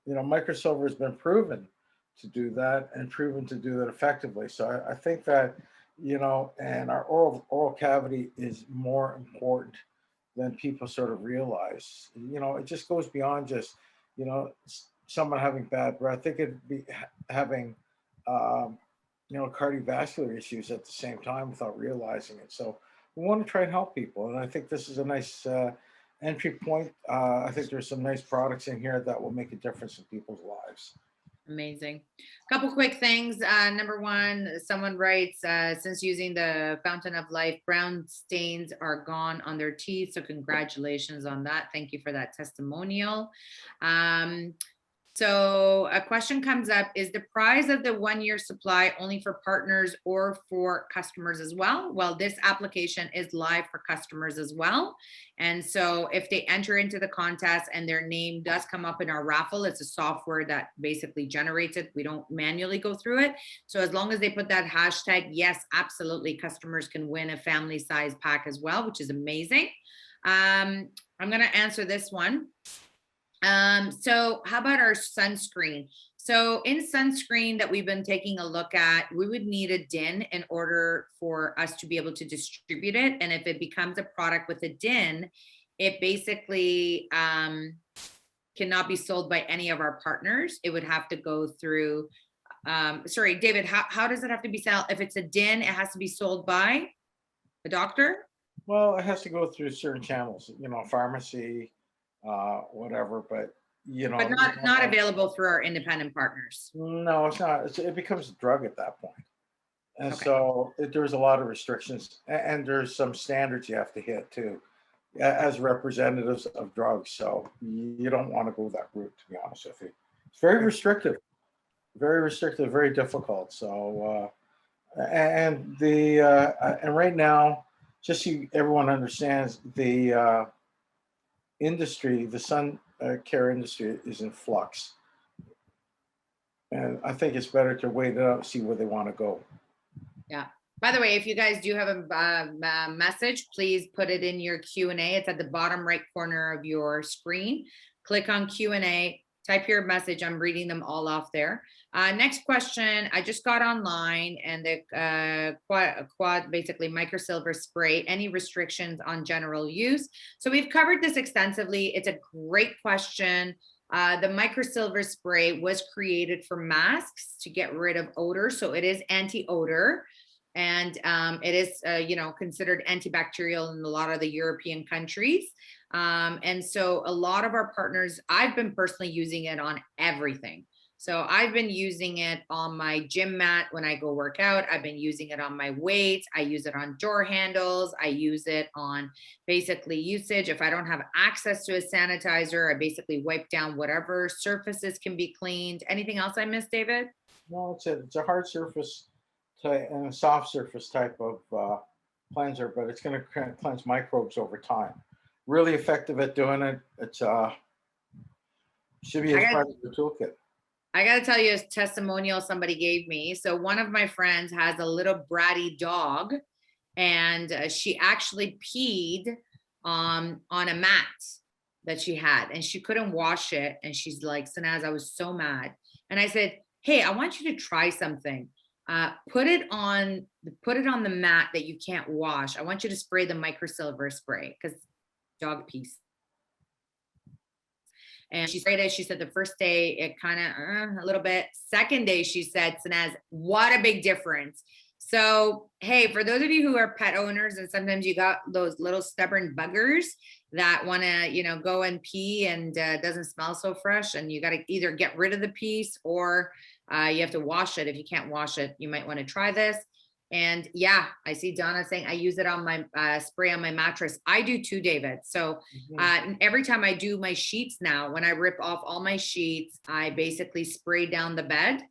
microsilver has been proven to do that, and proven to do that effectively. So I think that and our oral cavity is more important than people sort of realize. It just goes beyond just someone having bad breath. They could be having cardiovascular issues at the same time without realizing it. So we want to try and help people, and I think this is a nice entry point. I think there's some nice products in here that will make a difference in people's lives. Amazing. Couple quick things. Number one, someone writes, since using the Fountain of Life, brown stains are gone on their teeth. So congratulations on that. Thank you for that testimonial. So a question comes up, is the price of the 1-year supply only for partners or for customers as well? Well, this application is live for customers as well. And so if they enter into the contest and their name does come up in our raffle, it's a software that basically generates it. We don't manually go through it. So as long as they put that hashtag, yes, absolutely, customers can win a family size pack as well, which is amazing. I'm going to answer this one. So how about our sunscreen? So in sunscreen that we've been taking a look at, we would need a DIN in order for us to be able to distribute it. And if it becomes a product with a DIN, it basically cannot be sold by any of our partners. It would have to go through, sorry, David, how does it have to be sold? If it's a DIN, it has to be sold by a doctor? Well, it has to go through certain channels, pharmacy, whatever, but But not available through our independent partners. No, it's not. It becomes a drug at that point. And Okay. so there's a lot of restrictions, and there's some standards you have to hit too, as representatives of drugs. So you don't want to go that route, to be honest with you. It's very restrictive, very difficult. So, and right now, just so everyone understands, the industry, the sun care industry is in flux. And I think it's better to wait it out, see where they want to go. Yeah. By the way, if you guys do have a message, please put it in your Q&A. It's at the bottom right corner of your screen. Click on Q&A, type your message. I'm reading them all off there. Next question. I just got online, and the quad basically microsilver spray, any restrictions on general use? So we've covered this extensively. It's a great question. The microsilver spray was created for masks to get rid of odor. So it is anti-odor, and it is, considered antibacterial in a lot of the European countries. And so a lot of our partners, I've been personally using it on everything. So I've been using it on my gym mat when I go work out. I've been using it on my weights. I use it on door handles. I use it on basically usage. If I don't have access to a sanitizer, I basically wipe down whatever surfaces can be cleaned. Anything else I missed, David? No, it's a hard surface and a soft surface type of cleanser, but it's going to cleanse microbes over time. Really effective at doing it. It's should be as part of the toolkit. I got to tell you a testimonial somebody gave me. So one of my friends has a little bratty dog, and she actually peed on a mat that she had, and she couldn't wash it. And she's like, Sanaz, I was so mad. And I said, hey, I want you to try something. put it on the mat that you can't wash. I want you to spray the microsilver spray because dog piece. And she sprayed it. She said the first day it kind of a little bit. Second day, she said, Sanaz, what a big difference. So, hey, for those of you who are pet owners, and sometimes you got those little stubborn buggers that want to, you know, go and pee and doesn't smell so fresh, and you got to either get rid of the piece or you have to wash it. If you can't wash it, you might want to try this. And yeah, I see Donna saying I use it on my spray on my mattress. I do too, David. So every time I do my sheets now, when I rip off all my sheets, I basically spray down the bed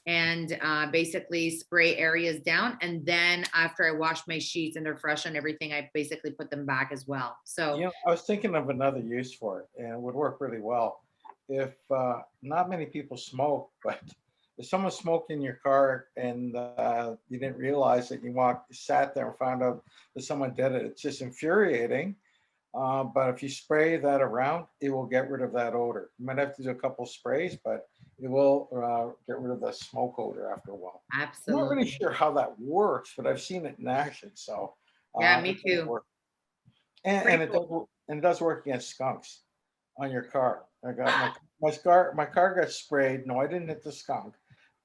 and basically spray areas down. And then after I wash my sheets and they're fresh and everything, I basically put them back as well. So, You know, I was thinking of another use for it, and it would work really well. If not many people smoke, but if someone smoked in your car and you didn't realize it, you sat there and found out that someone did it, it's just infuriating. But if you spray that around, it will get rid of that odor. You might have to do a couple sprays, but it will get rid of the smoke odor after a while. I'm not really absolutely. sure how that works, but I've seen it in action. So Yeah, me it does too. work. Pretty And cool. it does work against skunks on your car. I got my car got sprayed. No, I didn't hit the skunk,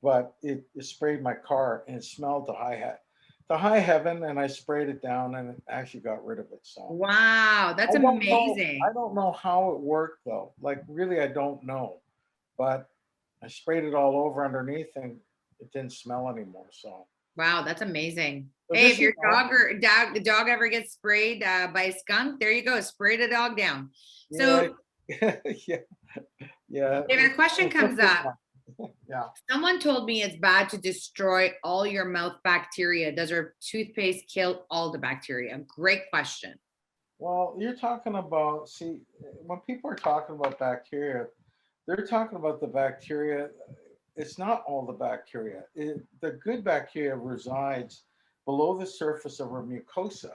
but it sprayed my car and it smelled to high heaven, and I sprayed it down and it actually got rid of it. So Wow, that's I amazing. don't know how it worked though. Like really, I don't know. But I sprayed it all over underneath and it didn't smell anymore. Wow, that's amazing. So Hey, just if you your know, the dog ever gets sprayed by a skunk, there you go. Spray the dog down. yeah, So, yeah, yeah. David, a question It's just comes this up. one. Yeah. Someone told me it's bad to destroy all your mouth bacteria. Does our toothpaste kill all the bacteria? Great question. Well, you're talking about, see, when people are talking about bacteria, they're talking about the bacteria. It's not all the bacteria. The good bacteria resides below the surface of our mucosa.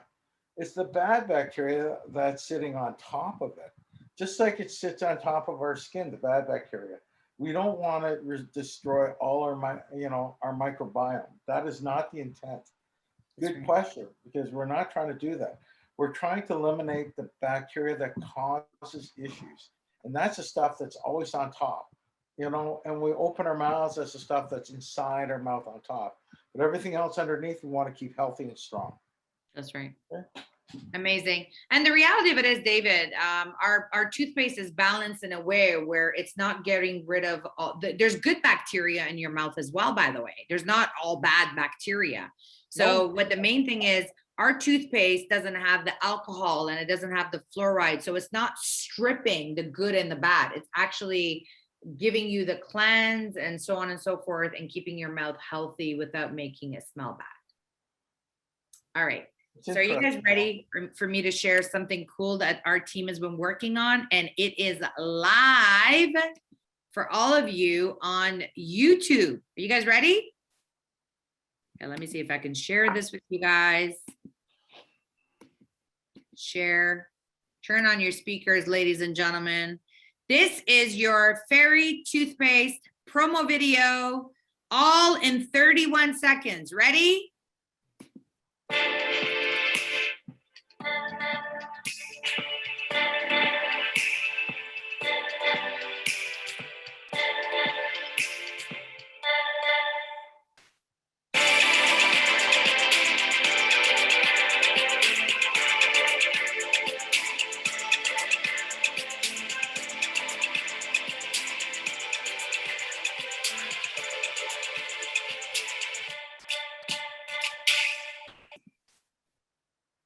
It's the bad bacteria that's sitting on top of it, just like it sits on top of our skin, the bad bacteria. We don't want to destroy all our microbiome. That is not the intent. That's Good right. question, because we're not trying to do that. We're trying to eliminate the bacteria that causes issues. And that's the stuff that's always on top, and we open our mouths, that's the stuff that's inside our mouth on top. But everything else underneath, we want to keep healthy and strong. That's right. Okay? Amazing. And the reality of it is, David, our toothpaste is balanced in a way where it's not getting rid of there's good bacteria in your mouth as well, by the way. There's not all bad bacteria. So what the main thing is, our toothpaste doesn't have the alcohol and it doesn't have the fluoride. So it's not stripping the good and the bad. It's actually giving you the cleanse and so on and so forth, and keeping your mouth healthy without making it smell bad. All right. So are you guys ready for me to share something cool that our team has been working on? And it is live for all of you on YouTube. Are you guys ready? Okay, let me see if I can share this with you guys. Share. Turn on your speakers, ladies and gentlemen. This is your Fairy Toothpaste promo video, all in 31 seconds. Ready?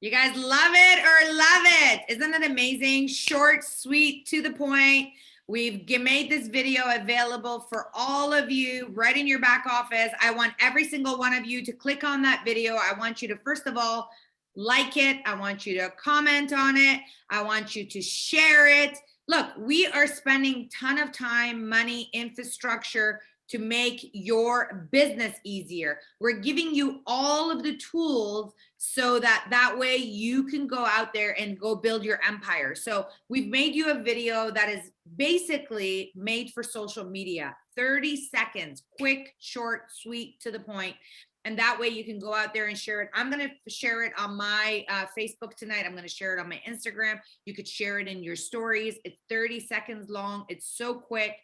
You guys love it or love it? Isn't it amazing? Short, sweet, to the point. We've made this video available for all of you right in your back office. I want every single one of you to click on that video. I want you to, first of all, like it. I want you to comment on it. I want you to share it. Look, we are spending a ton of time, money, infrastructure to make your business easier. We're giving you all of the tools so that way you can go out there and go build your empire. So we've made you a video that is basically made for social media. 30 seconds, quick, short, sweet, to the point. And that way you can go out there and share it. I'm going to share it on my Facebook tonight. I'm going to share it on my Instagram. You could share it in your stories. It's 30 seconds long. It's so quick.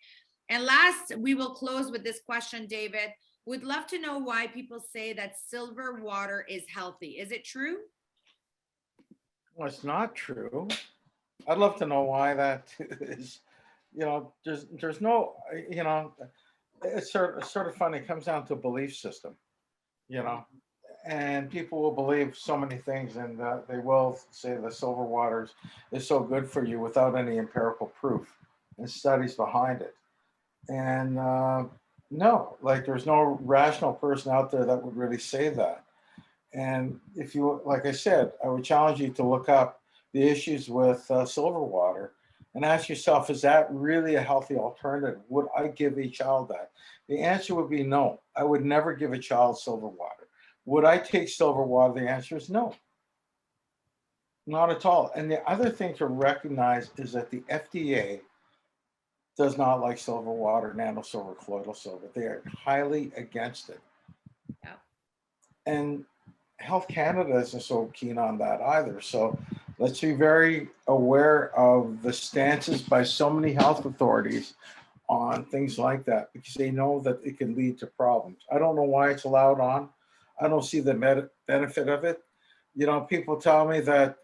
And last, we will close with this question, David. Would love to know why people say that silver water is healthy. Is it true? Well, it's not true. I'd love to know why that is. There's no, it's sort of funny. It comes down to a belief system, and people will believe so many things, and they will say the silver waters is so good for you without any empirical proof and studies behind it. And no, like there's no rational person out there that would really say that. And if you, like I said, I would challenge you to look up the issues with silver water and ask yourself, is that really a healthy alternative? Would I give a child that? The answer would be no. I would never give a child silver water. Would I take silver water? The answer is no. Not at all. And the other thing to recognize is that the FDA does not like silver water, nano silver, colloidal silver. They are highly against it. Yeah. And Health Canada isn't so keen on that either. So let's be very aware of the stances by so many health authorities on things like that, because they know that it can lead to problems. I don't know why it's allowed on. I don't see the benefit of it. People tell me that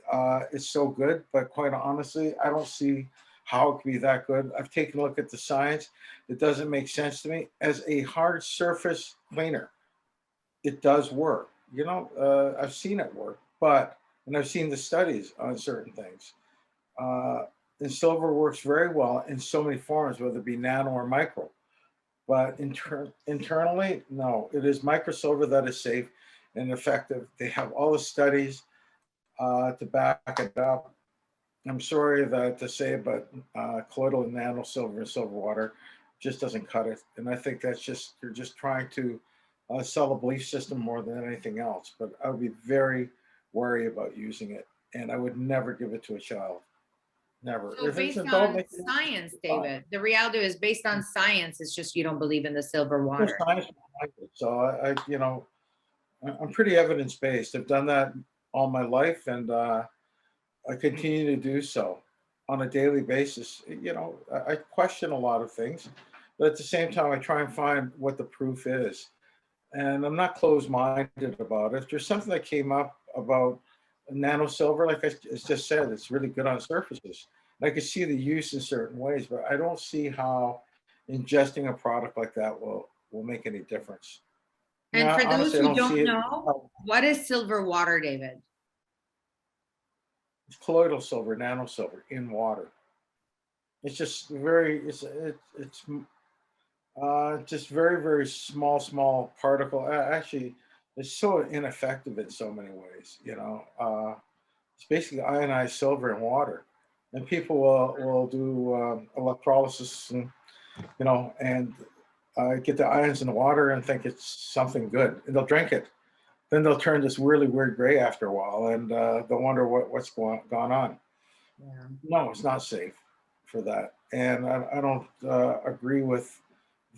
it's so good, but quite honestly, I don't see how it can be that good. I've taken a look at the science. It doesn't make sense to me. As a hard surface cleaner, it does work. I've seen it work, and I've seen the studies on certain things. And silver works very well in so many forms, whether it be nano or micro. But internally, no, it is microsilver that is safe and effective. They have all the studies to back it up. I'm sorry to say, but colloidal and nano silver and silver water just doesn't cut it. And I think you're just trying to sell a belief system more than anything else. But I would be very wary about using it, and I would never give it to a child. Never. So If it's based an adult, on science, David, the reality is based on science. It's just you don't believe in the silver water. science behind it. So I'm pretty evidence based. I've done that all my life, and I continue to do so on a daily basis. I question a lot of things, but at the same time, I try and find what the proof is. And I'm not closed-minded about it. If there's something that came up about nano silver, like I just said, it's really good on surfaces. And I can see the use in certain ways, but I don't see how ingesting a product like that will make any difference. And for those honestly, who I don't see it. know, what is silver water, David? It's colloidal silver, nano silver in water. It's just just very, very small particle. Actually, it's so ineffective in so many ways. It's basically ionized silver in water, and people will do electrolysis and get the ions in the water and think it's something good, and they'll drink it. Then they'll turn this really weird gray after a while, and they'll wonder what's gone on. Yeah. No, it's not safe for that, and I don't agree with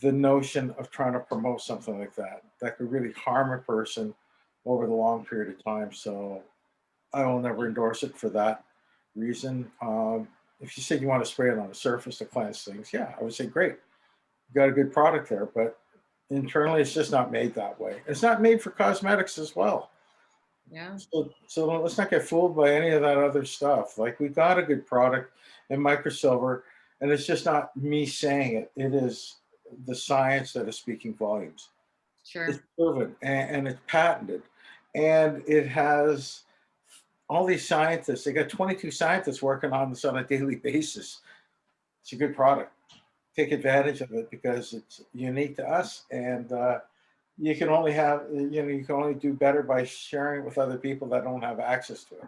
the notion of trying to promote something like that could really harm a person over the long period of time. So I will never endorse it for that reason. If you said you want to spray it on the surface to cleanse things, yeah, I would say great. You got a good product there, but internally it's just not made that way. It's not made for cosmetics as well. Yeah. So let's not get fooled by any of that other stuff. Like, we got a good product in microsilver, and it's just not me saying it. It is the science that is speaking volumes. Sure. It's proven and it's patented, and it has all these scientists. They got 22 scientists working on this on a daily basis. It's a good product. Take advantage of it because it's unique to us, and you can only do better by sharing it with other people that don't have access to it.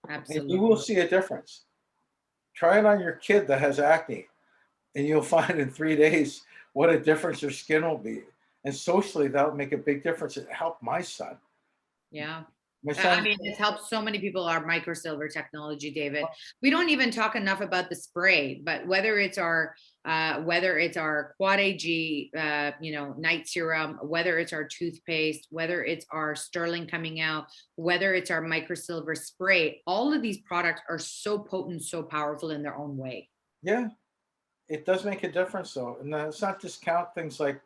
Absolutely. And you will see a difference. Try it on your kid that has acne, and you'll find in 3 days what a difference your skin will be. And socially, that'll make a big difference. It helped my son. Yeah. My I son, mean, it's helped so many people, our microsilver technology, David. We don't even talk enough about the spray, but whether it's our Quad AG, night serum, whether it's our toothpaste, whether it's our Sterling coming out, whether it's our microsilver spray, all of these products are so potent, so powerful in their own way. yeah, it does make a difference though. And let's not discount things like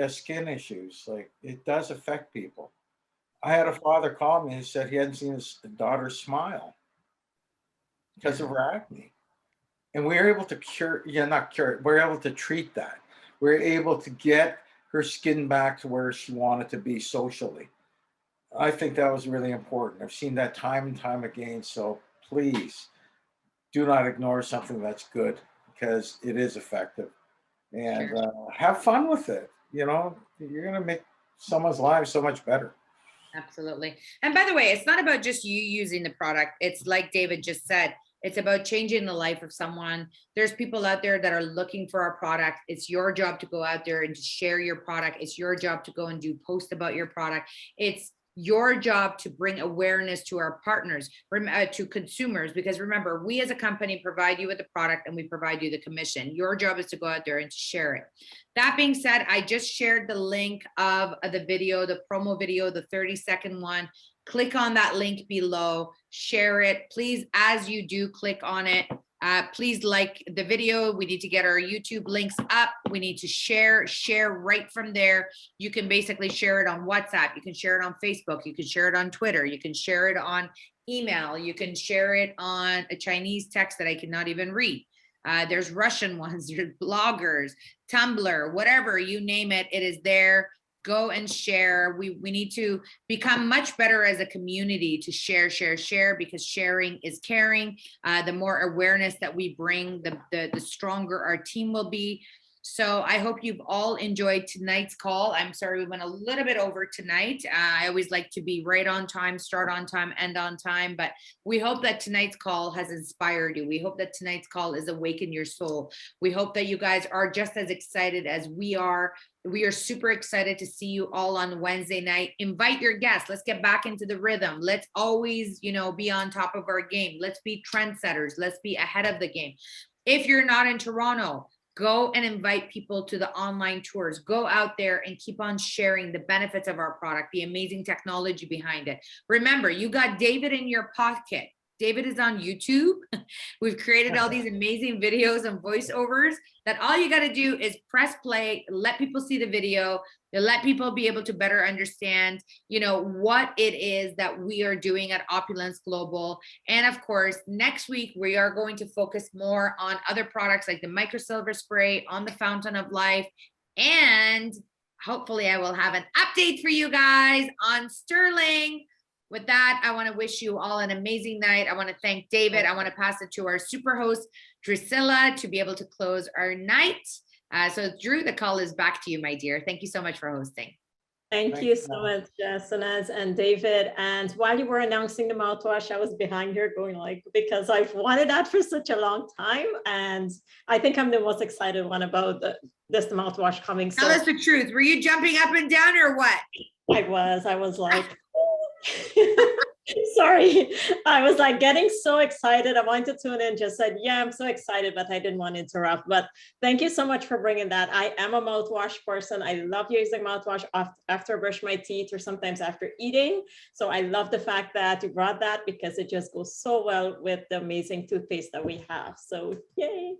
skin issues. Like it does affect people. I had a father call me and said he hadn't seen his daughter smile because of her acne. And we were able to not cure it, we're able to treat that. We're able to get her skin back to where she wanted to be socially. I think that was really important. I've seen that time and time again. So please do not ignore something that's good because it is effective. And have fun with it. You know, you're going to make someone's life so much better. Absolutely. And by the way, it's not about just you using the product. It's like David just said, it's about changing the life of someone. There's people out there that are looking for our product. It's your job to go out there and to share your product. It's your job to go and do post about your product. It's your job to bring awareness to our partners, to consumers, because remember, we as a company provide you with the product and we provide you the commission. Your job is to go out there and to share it. That being said, I just shared the link of the video, the promo video, the 30-second one. Click on that link below, share it. Please, as you do, click on it. Please like the video. We need to get our YouTube links up. We need to share right from there. You can basically share it on WhatsApp. You can share it on Facebook. You can share it on Twitter. You can share it on email. You can share it on a Chinese text that I cannot even read. There's Russian ones, there's bloggers, Tumblr, whatever, you name it, it is there. Go and share. We need to become much better as a community to share, because sharing is caring. The more awareness that we bring, the stronger our team will be. So I hope you've all enjoyed tonight's call. I'm sorry we went a little bit over tonight. I always like to be right on time, start on time, end on time, but we hope that tonight's call has inspired you. We hope that tonight's call has awakened your soul. We hope that you guys are just as excited as we are. We are super excited to see you all on Wednesday night. Invite your guests. Let's get back into the rhythm. Let's always, be on top of our game. Let's be trendsetters. Let's be ahead of the game. If you're not in Toronto, go and invite people to the online tours. Go out there and keep on sharing the benefits of our product, the amazing technology behind it. Remember, you got David in your pocket. David is on YouTube. We've created all these amazing videos and voiceovers that all you got to do is press play, let people see the video, let people be able to better understand, what it is that we are doing at Opulence Global. And of course, next week, we are going to focus more on other products like the microsilver spray, on the Fountain of Life, and hopefully I will have an update for you guys on Sterling. With that, I want to wish you all an amazing night. I want to thank David. I want to pass it to our super host, Drusilla, to be able to close our night. So Drew, the call is back to you, my dear. Thank you so much for hosting. Thank you so much, Sinaz and David. And while you were announcing the mouthwash, I was behind here going because I've wanted that for such a long time. And I think I'm the most excited one about this mouthwash coming. Tell us the truth. Were you jumping up and down or what? I was like, sorry. I was getting so excited. I wanted to tune in, just said, yeah, I'm so excited, but I didn't want to interrupt. But thank you so much for bringing that. I am a mouthwash person. I love using mouthwash after I brush my teeth or sometimes after eating. So I love the fact that you brought that because it just goes so well with the amazing toothpaste that we have. So yay.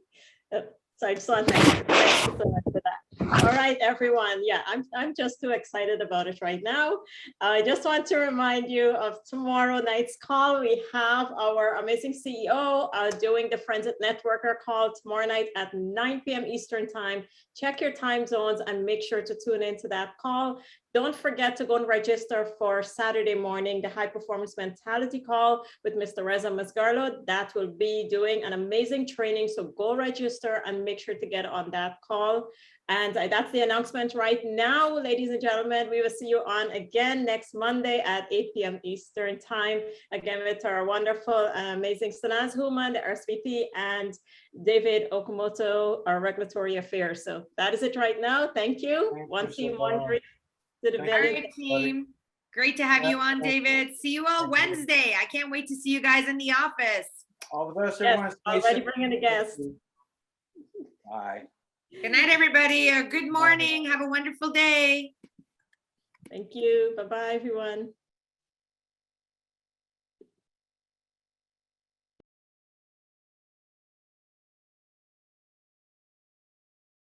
So I just want to thank you so much for that. All right, everyone. Yeah, I'm just too excited about it right now. I just want to remind you of tomorrow night's call. We have our amazing CEO doing the Friends at Networker call tomorrow night at 9 p.m. Eastern time. Check your time zones and make sure to tune into that call. Don't forget to go and register for Saturday morning, the High Performance Mentality call with Mr. Reza Masgarlo. That will be doing an amazing training. So go register and make sure to get on that call. And that's the announcement right now, ladies and gentlemen. We will see you on again next Monday at 8 p.m. Eastern time. Again, with our wonderful, amazing Sinaz Human, the RSVP, and David Okamoto, our regulatory affairs. So that is it right now. Thank you. One team, one dream. All right, team. Great to have you Yeah, on, thank you. David. See you all Thank you. Wednesday. I can't wait to see you guys in the office. All the best, Yes, everyone. Stay already safe. bringing a guest. Bye. Good night, everybody. Good morning. Have a wonderful day. Thank you. Bye-bye, everyone.